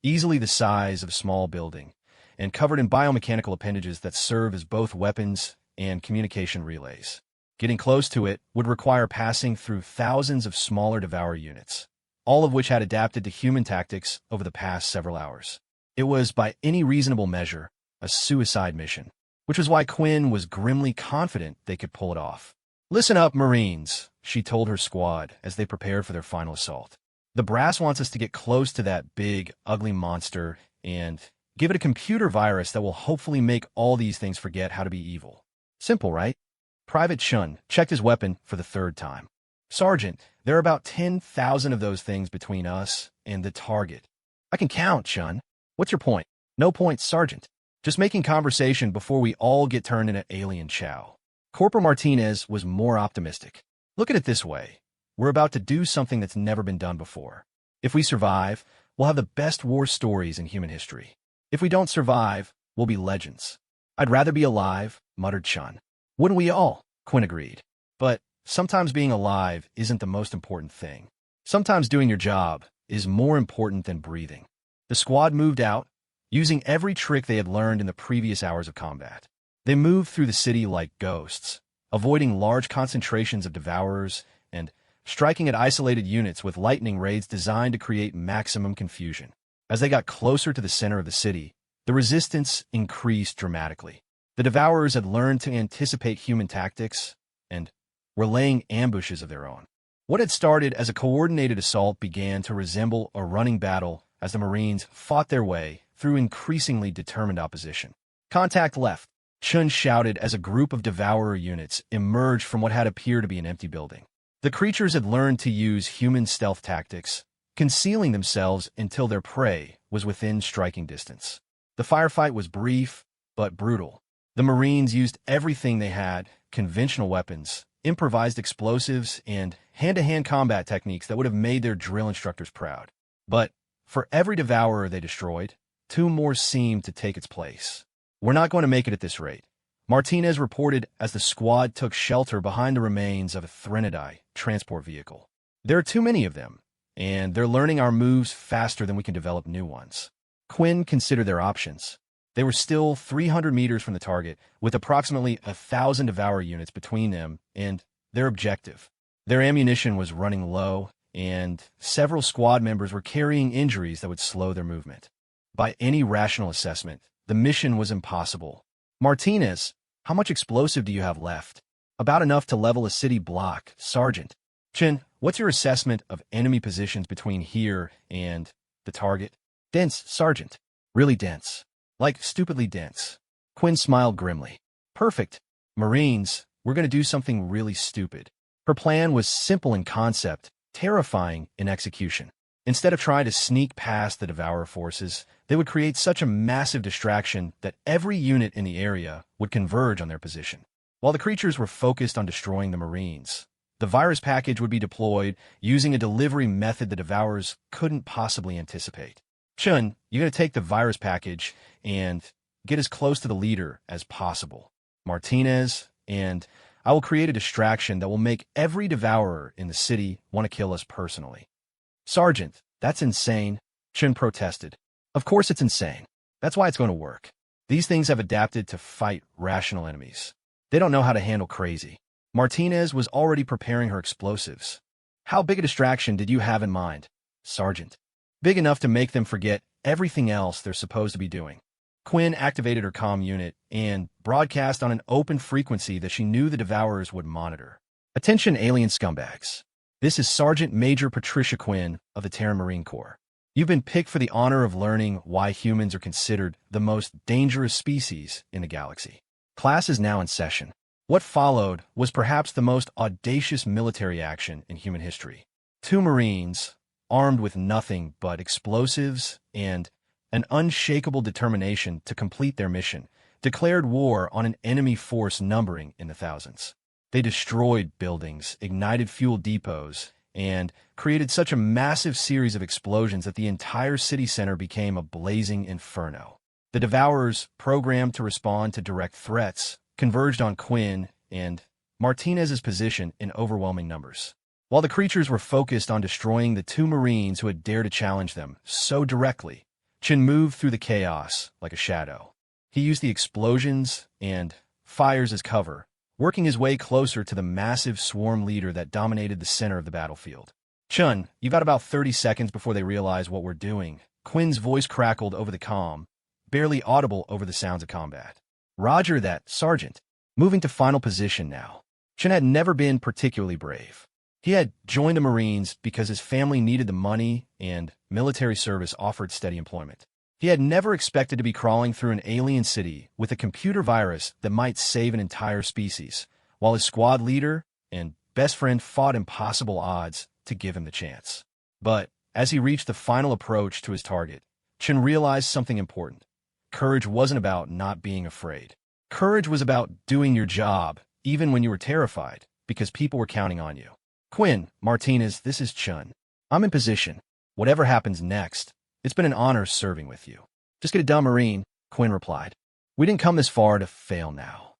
easily the size of a small building, and covered in biomechanical appendages that serve as both weapons and communication relays. Getting close to it would require passing through thousands of smaller Devourer units, all of which had adapted to human tactics over the past several hours. It was, by any reasonable measure, a suicide mission, which was why Quinn was grimly confident they could pull it off. Listen up, Marines, she told her squad as they prepared for their final assault. The brass wants us to get close to that big, ugly monster and give it a computer virus that will hopefully make all these things forget how to be evil. Simple, right? Private Chun checked his weapon for the third time. Sergeant, there are about 10,000 of those things between us and the target. I can count, Chun. What's your point? No points, Sergeant. Just making conversation before we all get turned into alien chow. Corporal Martinez was more optimistic. Look at it this way. We're about to do something that's never been done before. If we survive, we'll have the best war stories in human history. If we don't survive, we'll be legends. I'd rather be alive, muttered Chun. Wouldn't we all? Quinn agreed. But sometimes being alive isn't the most important thing. Sometimes doing your job is more important than breathing. The squad moved out, using every trick they had learned in the previous hours of combat. They moved through the city like ghosts, avoiding large concentrations of Devourers and striking at isolated units with lightning raids designed to create maximum confusion. As they got closer to the center of the city, the resistance increased dramatically. The Devourers had learned to anticipate human tactics and were laying ambushes of their own. What had started as a coordinated assault began to resemble a running battle as the Marines fought their way through increasingly determined opposition. Contact left, Chun shouted as a group of Devourer units emerged from what had appeared to be an empty building. The creatures had learned to use human stealth tactics, concealing themselves until their prey was within striking distance. The firefight was brief, but brutal. The Marines used everything they had, conventional weapons, improvised explosives, and hand-to-hand combat techniques that would have made their drill instructors proud. But for every Devourer they destroyed, 2 more seemed to take its place. We're not going to make it at this rate, Martinez reported as the squad took shelter behind the remains of a Threnodai transport vehicle. There are too many of them, and they're learning our moves faster than we can develop new ones. Quinn considered their options. They were still 300 meters from the target, with approximately 1,000 Devourer units between them and their objective. Their ammunition was running low, and several squad members were carrying injuries that would slow their movement. By any rational assessment, the mission was impossible. Martinez, how much explosive do you have left? About enough to level a city block, Sergeant. Chin, what's your assessment of enemy positions between here and the target? Dense, Sergeant. Really dense. Like stupidly dense. Quinn smiled grimly. Perfect. Marines, we're going to do something really stupid. Her plan was simple in concept, terrifying in execution. Instead of trying to sneak past the Devourer forces, they would create such a massive distraction that every unit in the area would converge on their position. While the creatures were focused on destroying the Marines, the virus package would be deployed using a delivery method the Devourers couldn't possibly anticipate. Chun, you're going to take the virus package and get as close to the leader as possible. Martinez, and I will create a distraction that will make every Devourer in the city want to kill us personally. Sergeant, that's insane, Chun protested. Of course it's insane. That's why it's going to work. These things have adapted to fight rational enemies. They don't know how to handle crazy. Martinez was already preparing her explosives. How big a distraction did you have in mind, Sergeant? Big enough to make them forget everything else they're supposed to be doing. Quinn activated her comm unit and broadcast on an open frequency that she knew the Devourers would monitor. Attention alien scumbags. This is Sergeant Major Patricia Quinn of the Terran Marine Corps. You've been picked for the honor of learning why humans are considered the most dangerous species in the galaxy. Class is now in session. What followed was perhaps the most audacious military action in human history. Two Marines, armed with nothing but explosives and an unshakable determination to complete their mission, declared war on an enemy force numbering in the thousands. They destroyed buildings, ignited fuel depots, and created such a massive series of explosions that the entire city center became a blazing inferno. The Devourers, programmed to respond to direct threats, converged on Quinn and Martinez's position in overwhelming numbers. While the creatures were focused on destroying the two Marines who had dared to challenge them so directly, Chin moved through the chaos like a shadow. He used the explosions and fires as cover, working his way closer to the massive swarm leader that dominated the center of the battlefield. "Chun, you've got about 30 seconds before they realize what we're doing." Quinn's voice crackled over the comm, barely audible over the sounds of combat. "Roger that, Sergeant." Moving to final position now. Chun had never been particularly brave. He had joined the Marines because his family needed the money and military service offered steady employment. He had never expected to be crawling through an alien city with a computer virus that might save an entire species, while his squad leader and best friend fought impossible odds to give him the chance. But as he reached the final approach to his target, Chin realized something important. Courage wasn't about not being afraid. Courage was about doing your job, even when you were terrified, because people were counting on you. "Quinn, Martinez, this is Chun. I'm in position. Whatever happens next, it's been an honor serving with you." "Just get it done, Marine," Quinn replied. "We didn't come this far to fail now."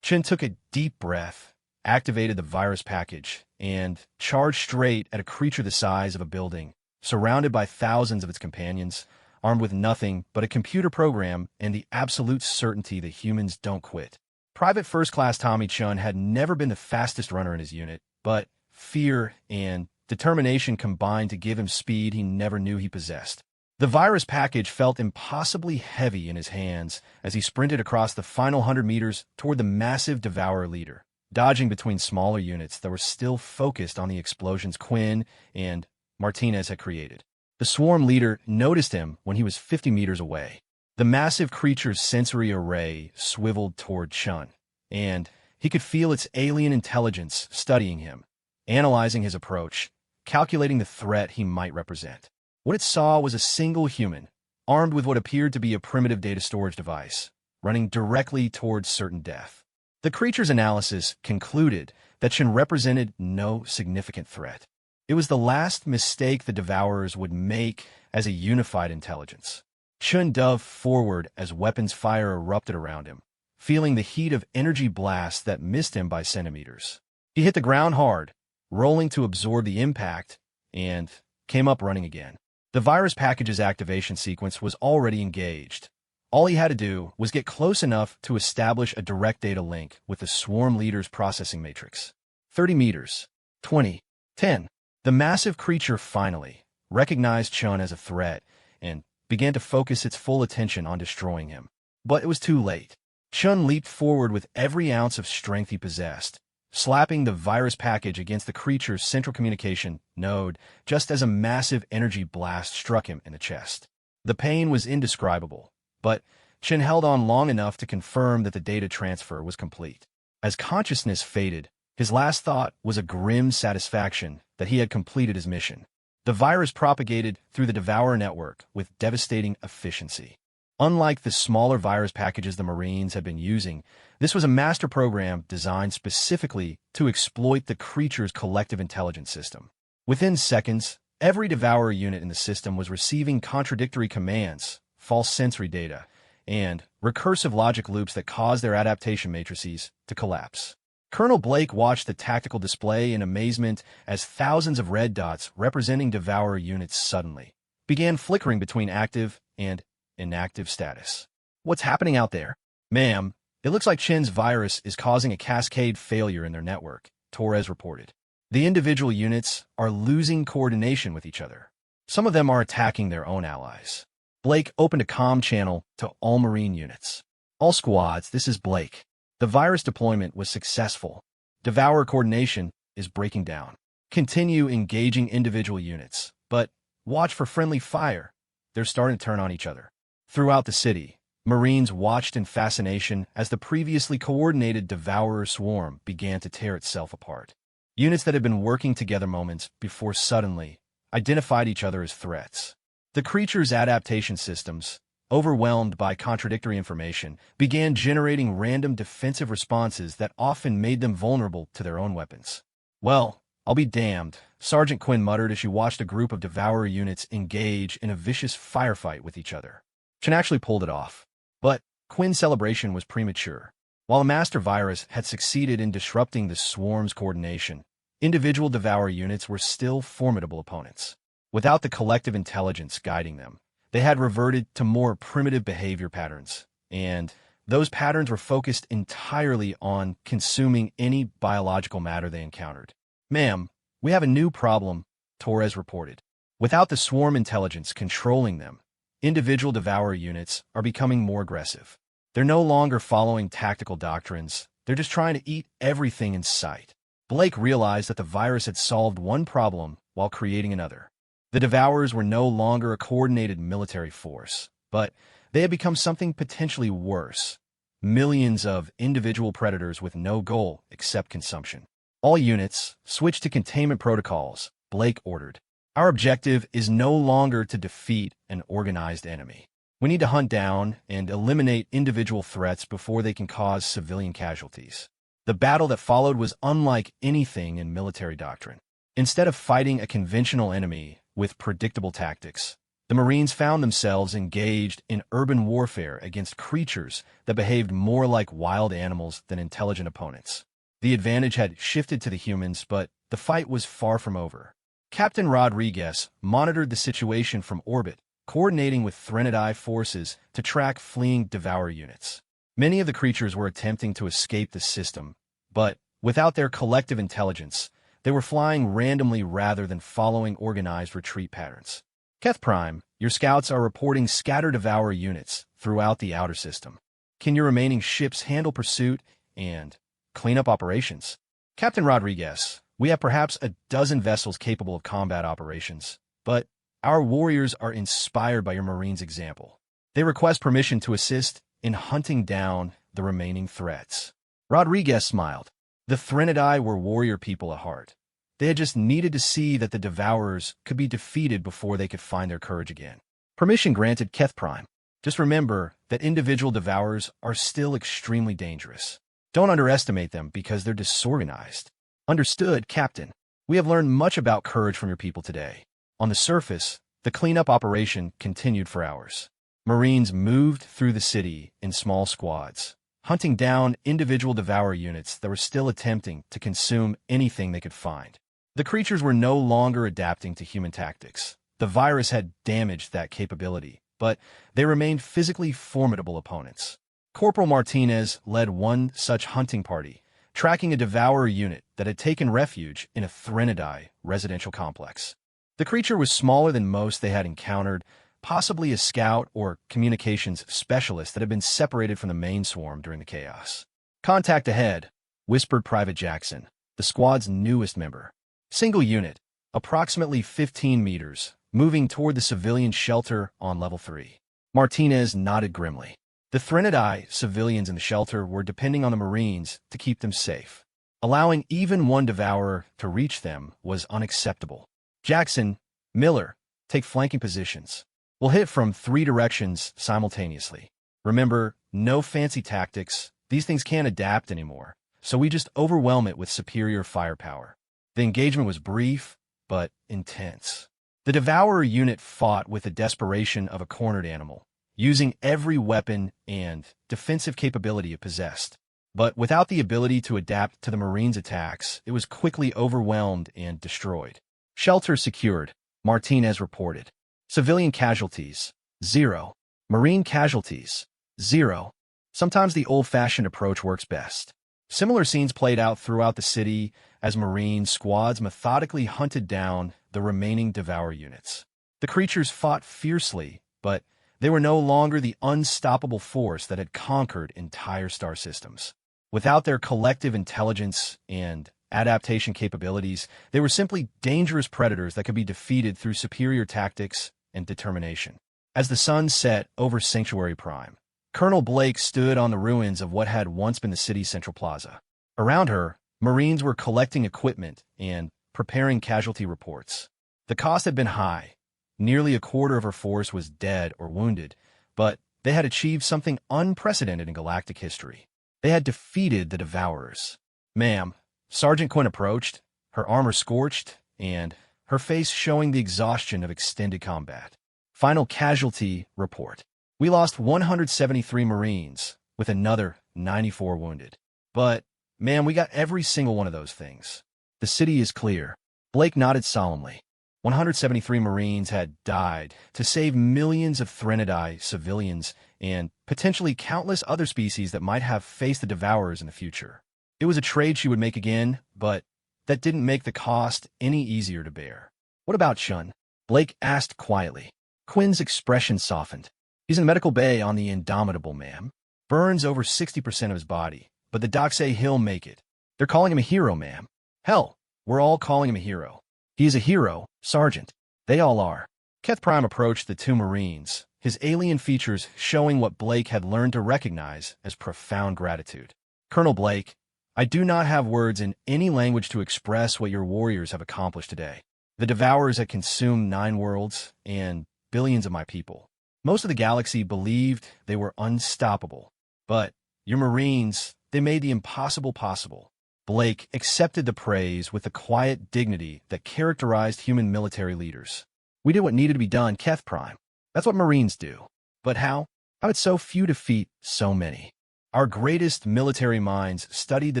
Chin took a deep breath, activated the virus package, and charged straight at a creature the size of a building, surrounded by thousands of its companions, armed with nothing but a computer program and the absolute certainty that humans don't quit. Private First Class Tommy Chun had never been the fastest runner in his unit, but fear and determination combined to give him speed he never knew he possessed. The virus package felt impossibly heavy in his hands as he sprinted across the final 100 meters toward the massive Devourer leader, dodging between smaller units that were still focused on the explosions Quinn and Martinez had created. The swarm leader noticed him when he was 50 meters away. The massive creature's sensory array swiveled toward Chun, and he could feel its alien intelligence studying him, analyzing his approach, calculating the threat he might represent. What it saw was a single human, armed with what appeared to be a primitive data storage device, running directly towards certain death. The creature's analysis concluded that Chun represented no significant threat. It was the last mistake the Devourers would make as a unified intelligence. Chun dove forward as weapons fire erupted around him, feeling the heat of energy blasts that missed him by centimeters. He hit the ground hard, rolling to absorb the impact, and came up running again. The virus package's activation sequence was already engaged. All he had to do was get close enough to establish a direct data link with the swarm leader's processing matrix. 30 meters. 20. 10. The massive creature finally recognized Chun as a threat and began to focus its full attention on destroying him. But it was too late. Chun leaped forward with every ounce of strength he possessed, slapping the virus package against the creature's central communication node just as a massive energy blast struck him in the chest. The pain was indescribable, but Chun held on long enough to confirm that the data transfer was complete. As consciousness faded, his last thought was a grim satisfaction that he had completed his mission. The virus propagated through the Devourer network with devastating efficiency. Unlike the smaller virus packages the Marines had been using, this was a master program designed specifically to exploit the creature's collective intelligence system. Within seconds, every Devourer unit in the system was receiving contradictory commands, false sensory data, and recursive logic loops that caused their adaptation matrices to collapse. Colonel Blake watched the tactical display in amazement as thousands of red dots representing Devourer units suddenly began flickering between active and inactive status. "What's happening out there?" "Ma'am, it looks like Chin's virus is causing a cascade failure in their network," Torres reported. "The individual units are losing coordination with each other. Some of them are attacking their own allies." Blake opened a comm channel to all Marine units. "All squads, this is Blake. The virus deployment was successful. Devourer coordination is breaking down. Continue engaging individual units, but watch for friendly fire. They're starting to turn on each other." Throughout the city, Marines watched in fascination as the previously coordinated Devourer swarm began to tear itself apart. Units that had been working together moments before suddenly identified each other as threats. The creature's adaptation systems, overwhelmed by contradictory information, began generating random defensive responses that often made them vulnerable to their own weapons. "Well, I'll be damned," Sergeant Quinn muttered as she watched a group of Devourer units engage in a vicious firefight with each other. Chen actually pulled it off. But Quinn's celebration was premature. While a master virus had succeeded in disrupting the swarm's coordination, individual Devourer units were still formidable opponents. Without the collective intelligence guiding them, they had reverted to more primitive behavior patterns, and those patterns were focused entirely on consuming any biological matter they encountered. "Ma'am, we have a new problem," Torres reported. Without the swarm intelligence controlling them, individual Devourer units are becoming more aggressive. They're no longer following tactical doctrines, they're just trying to eat everything in sight. Blake realized that the virus had solved one problem while creating another. The Devourers were no longer a coordinated military force, but they had become something potentially worse. Millions of individual predators with no goal except consumption. "All units, switch to containment protocols," Blake ordered. "Our objective is no longer to defeat an organized enemy. We need to hunt down and eliminate individual threats before they can cause civilian casualties." The battle that followed was unlike anything in military doctrine. Instead of fighting a conventional enemy with predictable tactics, the Marines found themselves engaged in urban warfare against creatures that behaved more like wild animals than intelligent opponents. The advantage had shifted to the humans, but the fight was far from over. Captain Rodriguez monitored the situation from orbit, coordinating with Threnody forces to track fleeing Devourer units. Many of the creatures were attempting to escape the system, but without their collective intelligence, they were flying randomly rather than following organized retreat patterns. "Keth Prime, your scouts are reporting scattered Devourer units throughout the outer system. Can your remaining ships handle pursuit and cleanup operations?" "Captain Rodriguez, we have perhaps a dozen vessels capable of combat operations, but our warriors are inspired by your Marines' example. They request permission to assist in hunting down the remaining threats." Rodriguez smiled. The Threnody were warrior people at heart. They had just needed to see that the Devourers could be defeated before they could find their courage again. "Permission granted, Keth Prime. Just remember that individual Devourers are still extremely dangerous. Don't underestimate them because they're disorganized." "Understood, Captain. We have learned much about courage from your people today." On the surface, the cleanup operation continued for hours. Marines moved through the city in small squads, hunting down individual Devourer units that were still attempting to consume anything they could find. The creatures were no longer adapting to human tactics. The virus had damaged that capability, but they remained physically formidable opponents. Corporal Martinez led one such hunting party, tracking a Devourer unit that had taken refuge in a Threnody residential complex. The creature was smaller than most they had encountered, possibly a scout or communications specialist that had been separated from the main swarm during the chaos. "Contact ahead," whispered Private Jackson, the squad's newest member. Single unit, approximately 15 meters, moving toward the civilian shelter on level 3. Martinez nodded grimly. The Threnody civilians in the shelter were depending on the Marines to keep them safe. Allowing even one Devourer to reach them was unacceptable. "Jackson, Miller, take flanking positions. We'll hit from 3 directions simultaneously. Remember, no fancy tactics. These things can't adapt anymore, so we just overwhelm it with superior firepower." The engagement was brief, but intense. The Devourer unit fought with the desperation of a cornered animal, using every weapon and defensive capability it possessed. But without the ability to adapt to the Marines' attacks, it was quickly overwhelmed and destroyed. "Shelter secured," Martinez reported. "Civilian casualties, 0. Marine casualties, 0. Sometimes the old-fashioned approach works best." Similar scenes played out throughout the city as Marine squads methodically hunted down the remaining Devourer units. The creatures fought fiercely, but they were no longer the unstoppable force that had conquered entire star systems. Without their collective intelligence and adaptation capabilities, they were simply dangerous predators that could be defeated through superior tactics and determination. As the sun set over Sanctuary Prime, Colonel Blake stood on the ruins of what had once been the city's central plaza. Around her, Marines were collecting equipment and preparing casualty reports. The cost had been high. Nearly a quarter of her force was dead or wounded, but they had achieved something unprecedented in galactic history. They had defeated the Devourers. "Ma'am," Sergeant Quinn approached, her armor scorched, and her face showing the exhaustion of extended combat. "Final casualty report. We lost 173 Marines, with another 94 wounded. But, ma'am, we got every single one of those things. The city is clear." Blake nodded solemnly. 173 Marines had died to save millions of Threnodai civilians and potentially countless other species that might have faced the Devourers in the future. It was a trade she would make again, but that didn't make the cost any easier to bear. "What about Shun?" Blake asked quietly. Quinn's expression softened. "He's in medical bay on the Indomitable, ma'am. Burns over 60% of his body, but the docs say he'll make it. They're calling him a hero, ma'am. Hell, we're all calling him a hero. He is a hero, Sergeant. They all are." Keth Prime approached the two Marines, his alien features showing what Blake had learned to recognize as profound gratitude. "Colonel Blake, I do not have words in any language to express what your warriors have accomplished today. The Devourers had consumed 9 worlds and billions of my people. Most of the galaxy believed they were unstoppable. But your Marines, they made the impossible possible." Blake accepted the praise with the quiet dignity that characterized human military leaders. "We did what needed to be done, Keth Prime. That's what Marines do. But how? How did so few defeat so many? Our greatest military minds studied the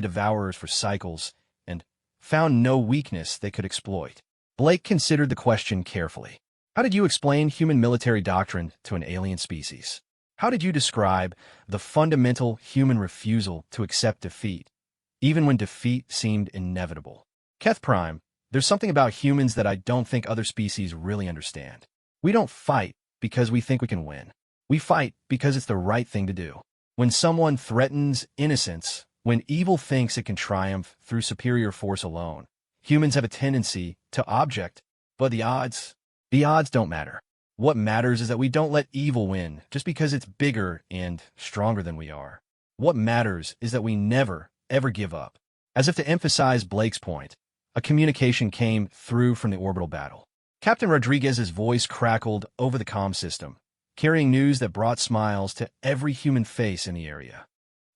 Devourers for cycles and found no weakness they could exploit." Blake considered the question carefully. "How did you explain human military doctrine to an alien species? How did you describe the fundamental human refusal to accept defeat, even when defeat seemed inevitable?" "Keth Prime, there's something about humans that I don't think other species really understand. We don't fight because we think we can win. We fight because it's the right thing to do. When someone threatens innocence, when evil thinks it can triumph through superior force alone, humans have a tendency to object. But the odds don't matter. What matters is that we don't let evil win just because it's bigger and stronger than we are. What matters is that we never, ever give up." As if to emphasize Blake's point, a communication came through from the orbital battle. Captain Rodriguez's voice crackled over the comm system, carrying news that brought smiles to every human face in the area.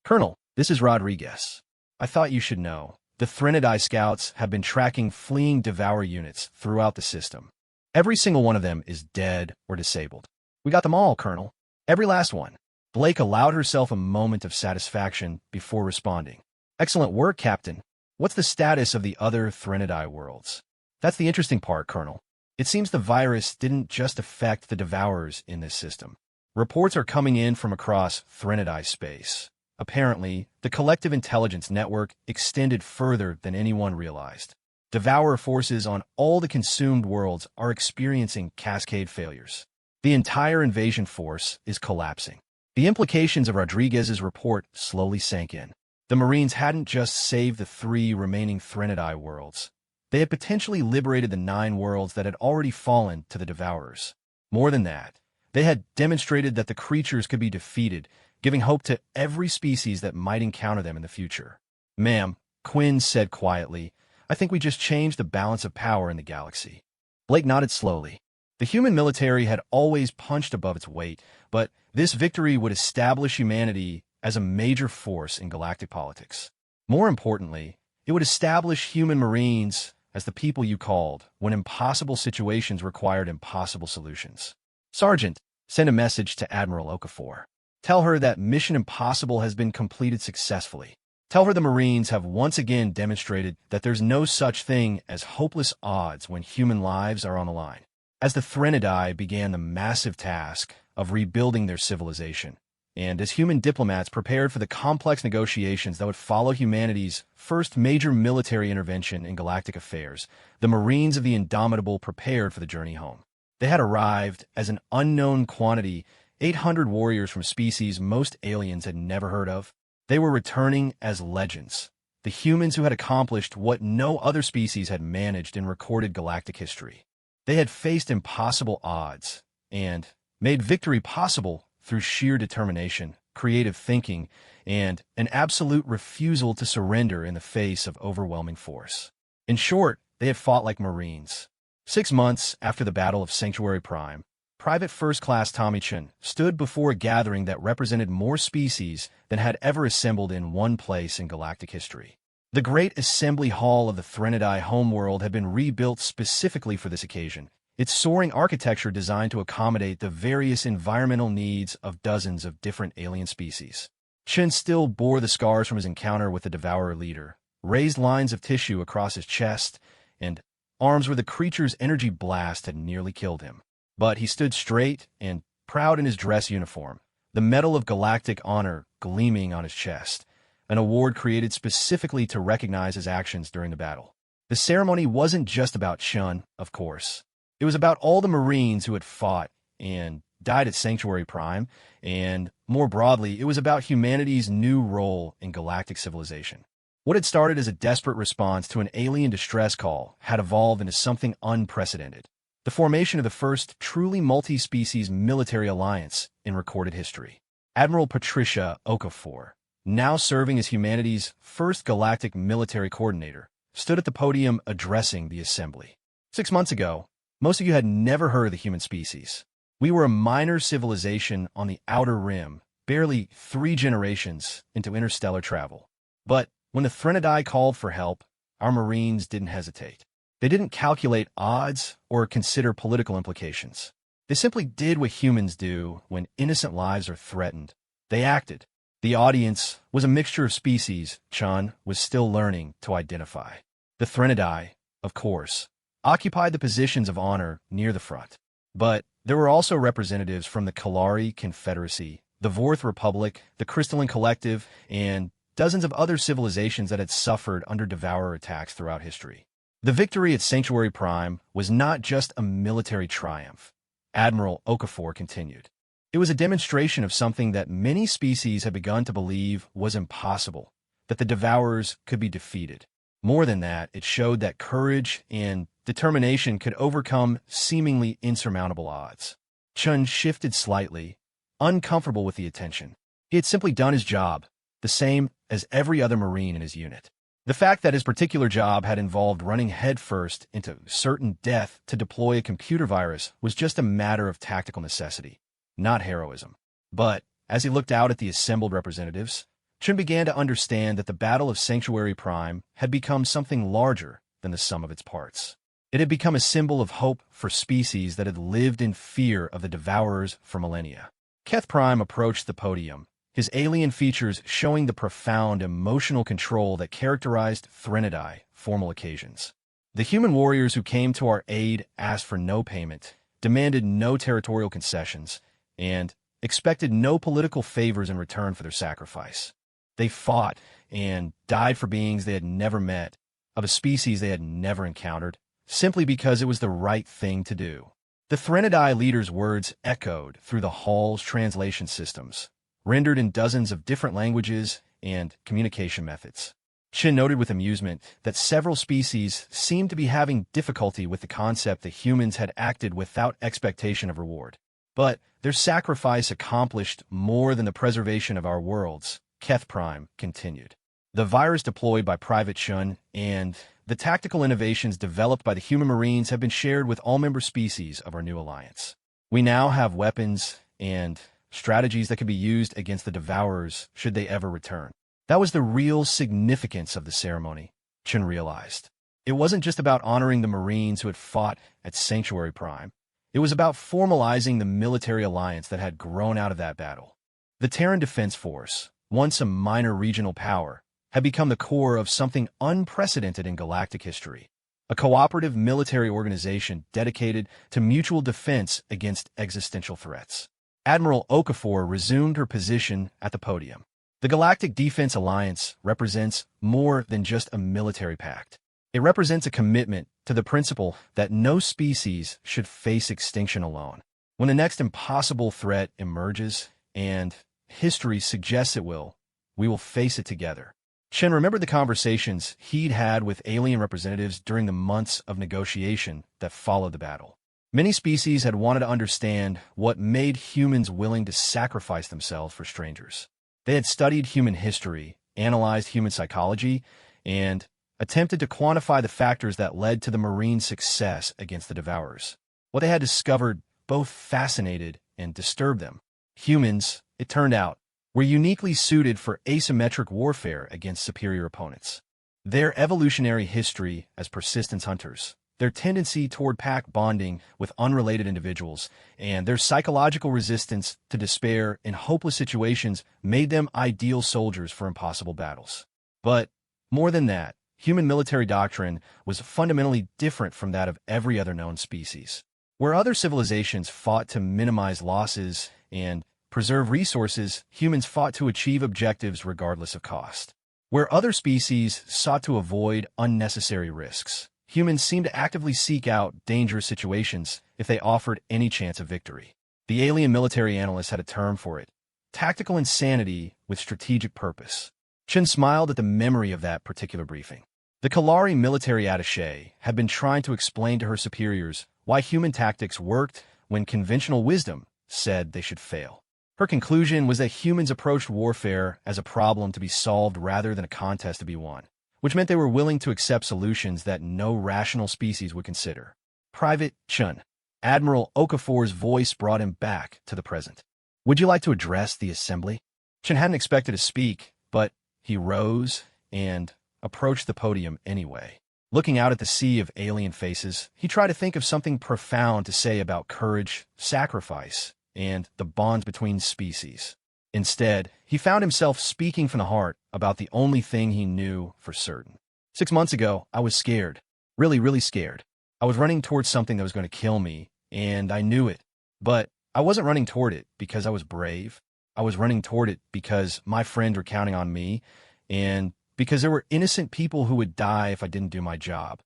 "Colonel, this is Rodriguez. I thought you should know. The Threnodai scouts have been tracking fleeing Devourer units throughout the system. Every single one of them is dead or disabled. We got them all, Colonel. Every last one." Blake allowed herself a moment of satisfaction before responding. "Excellent work, Captain. What's the status of the other Threnodai worlds?" "That's the interesting part, Colonel. It seems the virus didn't just affect the Devourers in this system. Reports are coming in from across Threnodai space. Apparently, the collective intelligence network extended further than anyone realized. Devourer forces on all the consumed worlds are experiencing cascade failures. The entire invasion force is collapsing." The implications of Rodriguez's report slowly sank in. The Marines hadn't just saved the 3 remaining Threnodai worlds. They had potentially liberated the 9 worlds that had already fallen to the Devourers. More than that, they had demonstrated that the creatures could be defeated, giving hope to every species that might encounter them in the future. "Ma'am," Quinn said quietly, "I think we just changed the balance of power in the galaxy." Blake nodded slowly. The human military had always punched above its weight, but this victory would establish humanity as a major force in galactic politics. More importantly, it would establish human Marines as the people you called when impossible situations required impossible solutions. "Sergeant, send a message to Admiral Okafor. Tell her that Mission Impossible has been completed successfully. Tell her the Marines have once again demonstrated that there's no such thing as hopeless odds when human lives are on the line." As the Threnodai began the massive task of rebuilding their civilization, and as human diplomats prepared for the complex negotiations that would follow humanity's first major military intervention in galactic affairs, the Marines of the Indomitable prepared for the journey home. They had arrived as an unknown quantity, 800 warriors from species most aliens had never heard of. They were returning as legends, the humans who had accomplished what no other species had managed in recorded galactic history. They had faced impossible odds and made victory possible through sheer determination creative thinking, and an absolute refusal to surrender in the face of overwhelming force. In short, they had fought like Marines. 6 months after the Battle of Sanctuary Prime, Private First Class Tommy Chun stood before a gathering that represented more species than had ever assembled in one place in galactic history. The Great Assembly Hall of the Threnodai homeworld had been rebuilt specifically for this occasion, its soaring architecture designed to accommodate the various environmental needs of dozens of different alien species. Chun still bore the scars from his encounter with the Devourer leader, raised lines of tissue across his chest, and arms where the creature's energy blast had nearly killed him. But he stood straight and proud in his dress uniform, the Medal of Galactic Honor gleaming on his chest, an award created specifically to recognize his actions during the battle. The ceremony wasn't just about Chun, of course. It was about all the Marines who had fought and died at Sanctuary Prime, and more broadly, it was about humanity's new role in galactic civilization. What had started as a desperate response to an alien distress call had evolved into something unprecedented: the formation of the first truly multi-species military alliance in recorded history. Admiral Patricia Okafor, now serving as humanity's first galactic military coordinator, stood at the podium addressing the assembly. 6 months ago, most of you had never heard of the human species. We were a minor civilization on the outer rim, barely 3 generations into interstellar travel. But when the Threnodai called for help, our Marines didn't hesitate. They didn't calculate odds or consider political implications. They simply did what humans do when innocent lives are threatened. They acted. The audience was a mixture of species Chun was still learning to identify. The Threnodai, of course, occupied the positions of honor near the front. But there were also representatives from the Kalari Confederacy, the Vorth Republic, the Crystalline Collective, and dozens of other civilizations that had suffered under Devourer attacks throughout history. The victory at Sanctuary Prime was not just a military triumph, Admiral Okafor continued. It was a demonstration of something that many species had begun to believe was impossible, that the Devourers could be defeated. More than that, it showed that courage and determination could overcome seemingly insurmountable odds. Chun shifted slightly, uncomfortable with the attention. He had simply done his job, the same as every other Marine in his unit. The fact that his particular job had involved running headfirst into certain death to deploy a computer virus was just a matter of tactical necessity, not heroism. But as he looked out at the assembled representatives, Chun began to understand that the Battle of Sanctuary Prime had become something larger than the sum of its parts. It had become a symbol of hope for species that had lived in fear of the Devourers for millennia. Keth Prime approached the podium, his alien features showing the profound emotional control that characterized Threnodai formal occasions. The human warriors who came to our aid asked for no payment, demanded no territorial concessions, and expected no political favors in return for their sacrifice. They fought and died for beings they had never met, of a species they had never encountered, simply because it was the right thing to do. The Threnodai leader's words echoed through the hall's translation systems, rendered in dozens of different languages and communication methods. Chin noted with amusement that several species seemed to be having difficulty with the concept that humans had acted without expectation of reward. But their sacrifice accomplished more than the preservation of our worlds, Keth Prime continued. The virus deployed by Private Chun and the tactical innovations developed by the human Marines have been shared with all member species of our new alliance. We now have weapons and strategies that can be used against the Devourers should they ever return. That was the real significance of the ceremony, Chun realized. It wasn't just about honoring the Marines who had fought at Sanctuary Prime. It was about formalizing the military alliance that had grown out of that battle. The Terran Defense Force, once a minor regional power, had become the core of something unprecedented in galactic history, a cooperative military organization dedicated to mutual defense against existential threats. Admiral Okafor resumed her position at the podium. The Galactic Defense Alliance represents more than just a military pact. It represents a commitment to the principle that no species should face extinction alone. When the next impossible threat emerges, and history suggests it will, we will face it together. Chen remembered the conversations he'd had with alien representatives during the months of negotiation that followed the battle. Many species had wanted to understand what made humans willing to sacrifice themselves for strangers. They had studied human history, analyzed human psychology, and attempted to quantify the factors that led to the marine success against the devourers. What they had discovered both fascinated and disturbed them. Humans, it turned out, were uniquely suited for asymmetric warfare against superior opponents. Their evolutionary history as persistence hunters, their tendency toward pack bonding with unrelated individuals, and their psychological resistance to despair in hopeless situations made them ideal soldiers for impossible battles. But more than that, human military doctrine was fundamentally different from that of every other known species. Where other civilizations fought to minimize losses and preserve resources, humans fought to achieve objectives regardless of cost. Where other species sought to avoid unnecessary risks, humans seemed to actively seek out dangerous situations if they offered any chance of victory. The alien military analysts had a term for it: tactical insanity with strategic purpose. Chen smiled at the memory of that particular briefing. The Kalari military attaché had been trying to explain to her superiors why human tactics worked when conventional wisdom said they should fail. Her conclusion was that humans approached warfare as a problem to be solved rather than a contest to be won, which meant they were willing to accept solutions that no rational species would consider. Private Chun. Admiral Okafor's voice brought him back to the present. Would you like to address the assembly? Chen hadn't expected to speak, but he rose and approached the podium anyway. Looking out at the sea of alien faces, he tried to think of something profound to say about courage, sacrifice, and the bonds between species. Instead, he found himself speaking from the heart about the only thing he knew for certain. 6 months ago, I was scared. Really, really scared. I was running towards something that was going to kill me, and I knew it. But I wasn't running toward it because I was brave. I was running toward it because my friends were counting on me, and because there were innocent people who would die if I didn't do my job.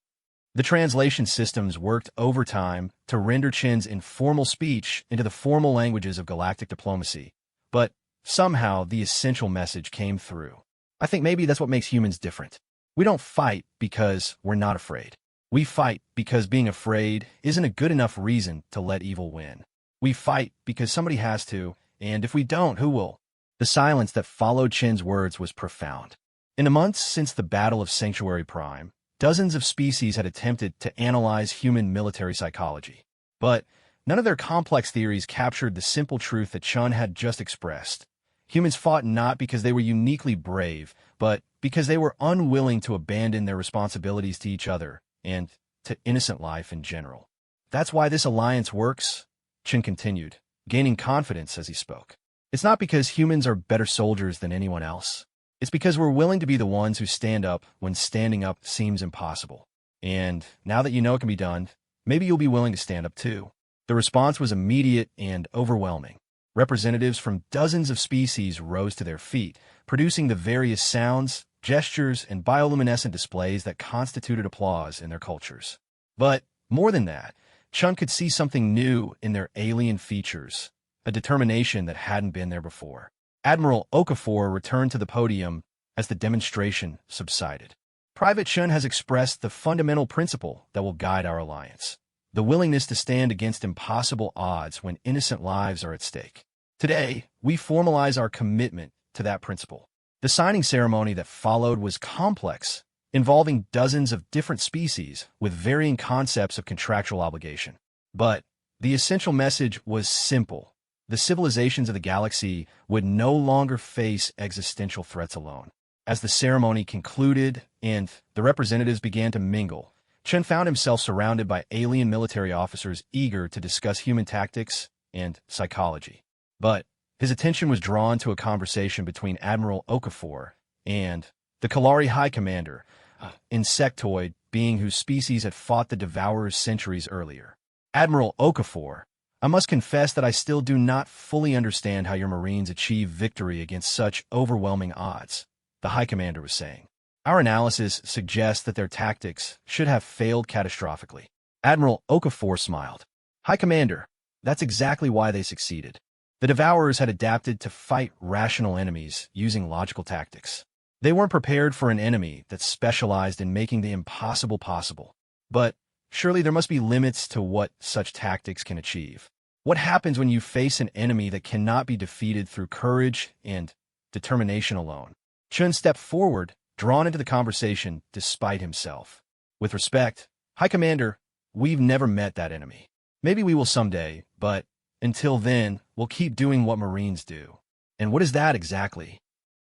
The translation systems worked overtime to render Chen's informal speech into the formal languages of galactic diplomacy, but somehow the essential message came through. I think maybe that's what makes humans different. We don't fight because we're not afraid. We fight because being afraid isn't a good enough reason to let evil win. We fight because somebody has to, and if we don't, who will? The silence that followed Chen's words was profound. In the months since the Battle of Sanctuary Prime, dozens of species had attempted to analyze human military psychology. But none of their complex theories captured the simple truth that Chun had just expressed. Humans fought not because they were uniquely brave, but because they were unwilling to abandon their responsibilities to each other and to innocent life in general. That's why this alliance works, Chen continued, gaining confidence as he spoke. It's not because humans are better soldiers than anyone else. It's because we're willing to be the ones who stand up when standing up seems impossible. And now that you know it can be done, maybe you'll be willing to stand up too. The response was immediate and overwhelming. Representatives from dozens of species rose to their feet, producing the various sounds, gestures, and bioluminescent displays that constituted applause in their cultures. But more than that, Chun could see something new in their alien features, a determination that hadn't been there before. Admiral Okafor returned to the podium as the demonstration subsided. Private Chun has expressed the fundamental principle that will guide our alliance: the willingness to stand against impossible odds when innocent lives are at stake. Today, we formalize our commitment to that principle. The signing ceremony that followed was complex, involving dozens of different species with varying concepts of contractual obligation. But the essential message was simple. The civilizations of the galaxy would no longer face existential threats alone. As the ceremony concluded and the representatives began to mingle, Chen found himself surrounded by alien military officers eager to discuss human tactics and psychology. But his attention was drawn to a conversation between Admiral Okafor and the Kalari High Commander, an insectoid being whose species had fought the Devourers centuries earlier. Admiral Okafor, I must confess that I still do not fully understand how your Marines achieve victory against such overwhelming odds, the High Commander was saying. Our analysis suggests that their tactics should have failed catastrophically. Admiral Okafor smiled. High Commander, that's exactly why they succeeded. The Devourers had adapted to fight rational enemies using logical tactics. They weren't prepared for an enemy that specialized in making the impossible possible. But Surely there must be limits to what such tactics can achieve. What happens when you face an enemy that cannot be defeated through courage and determination alone? Chun stepped forward, drawn into the conversation despite himself. With respect, High Commander, we've never met that enemy. Maybe we will someday, but until then, we'll keep doing what Marines do. And what is that exactly?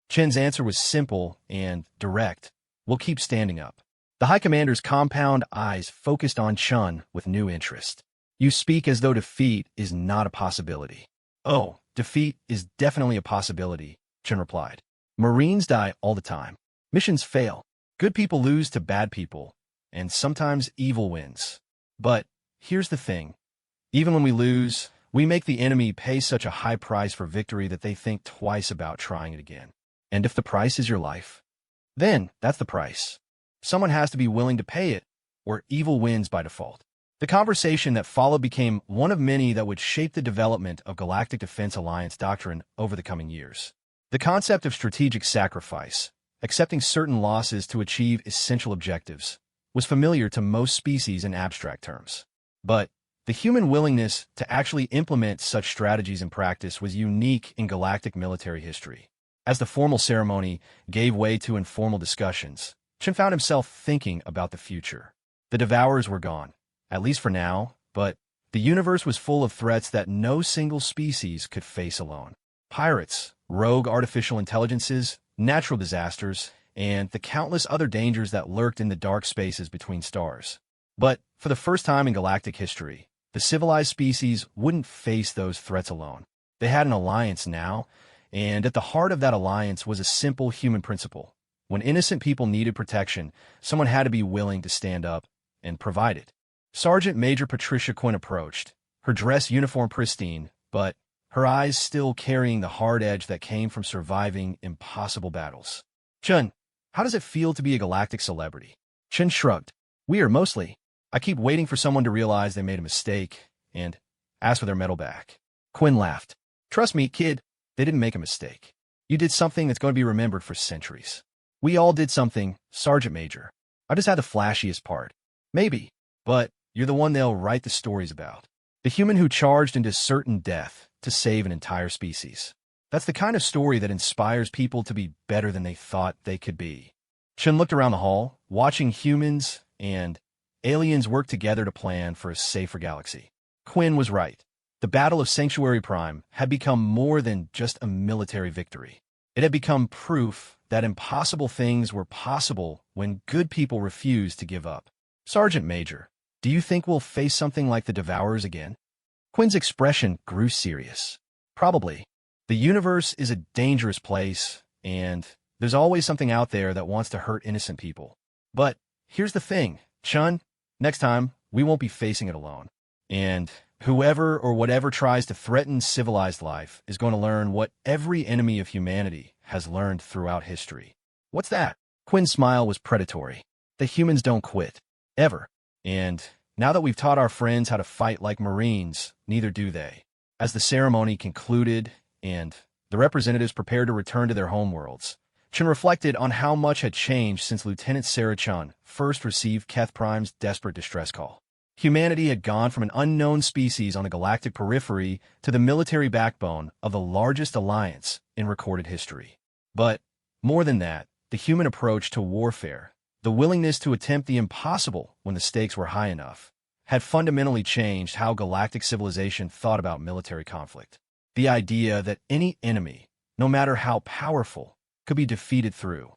Chen's answer was simple and direct. We'll keep standing up. The High Commander's compound eyes focused on Chun with new interest. You speak as though defeat is not a possibility. Oh, defeat is definitely a possibility, Chun replied. Marines die all the time. Missions fail. Good people lose to bad people, and sometimes evil wins. But here's the thing. Even when we lose, we make the enemy pay such a high price for victory that they think twice about trying it again. And if the price is your life, then that's the price. Someone has to be willing to pay it, or evil wins by default. The conversation that followed became one of many that would shape the development of Galactic Defense Alliance doctrine over the coming years. The concept of strategic sacrifice, accepting certain losses to achieve essential objectives, was familiar to most species in abstract terms. But the human willingness to actually implement such strategies in practice was unique in galactic military history. As the formal ceremony gave way to informal discussions, Chen found himself thinking about the future. The Devourers were gone, at least for now, but the universe was full of threats that no single species could face alone. Pirates, rogue artificial intelligences, natural disasters, and the countless other dangers that lurked in the dark spaces between stars. But for the first time in galactic history, the civilized species wouldn't face those threats alone. They had an alliance now, and at the heart of that alliance was a simple human principle. When innocent people needed protection, someone had to be willing to stand up and provide it. Sergeant Major Patricia Quinn approached, her dress uniform pristine, but her eyes still carrying the hard edge that came from surviving impossible battles. Chun, how does it feel to be a galactic celebrity? Chun shrugged. Weird, mostly. I keep waiting for someone to realize they made a mistake and ask for their medal back. Quinn laughed. Trust me, kid, they didn't make a mistake. You did something that's going to be remembered for centuries. We all did something, Sergeant Major. I just had the flashiest part. Maybe, but you're the one they'll write the stories about. The human who charged into certain death to save an entire species. That's the kind of story that inspires people to be better than they thought they could be. Chun looked around the hall, watching humans and aliens work together to plan for a safer galaxy. Quinn was right. The Battle of Sanctuary Prime had become more than just a military victory. It had become proof that impossible things were possible when good people refused to give up. Sergeant Major, do you think we'll face something like the Devourers again? Quinn's expression grew serious. Probably. The universe is a dangerous place, and there's always something out there that wants to hurt innocent people. But here's the thing, Chun, next time, we won't be facing it alone. And whoever or whatever tries to threaten civilized life is going to learn what every enemy of humanity has learned throughout history. What's that? Quinn's smile was predatory. The humans don't quit. Ever. And now that we've taught our friends how to fight like Marines, neither do they. As the ceremony concluded and the representatives prepared to return to their homeworlds, Chun reflected on how much had changed since Lieutenant Sarah Chun first received Keth Prime's desperate distress call. Humanity had gone from an unknown species on the galactic periphery to the military backbone of the largest alliance in recorded history. But, more than that, the human approach to warfare, the willingness to attempt the impossible when the stakes were high enough, had fundamentally changed how galactic civilization thought about military conflict. The idea that any enemy, no matter how powerful, could be defeated through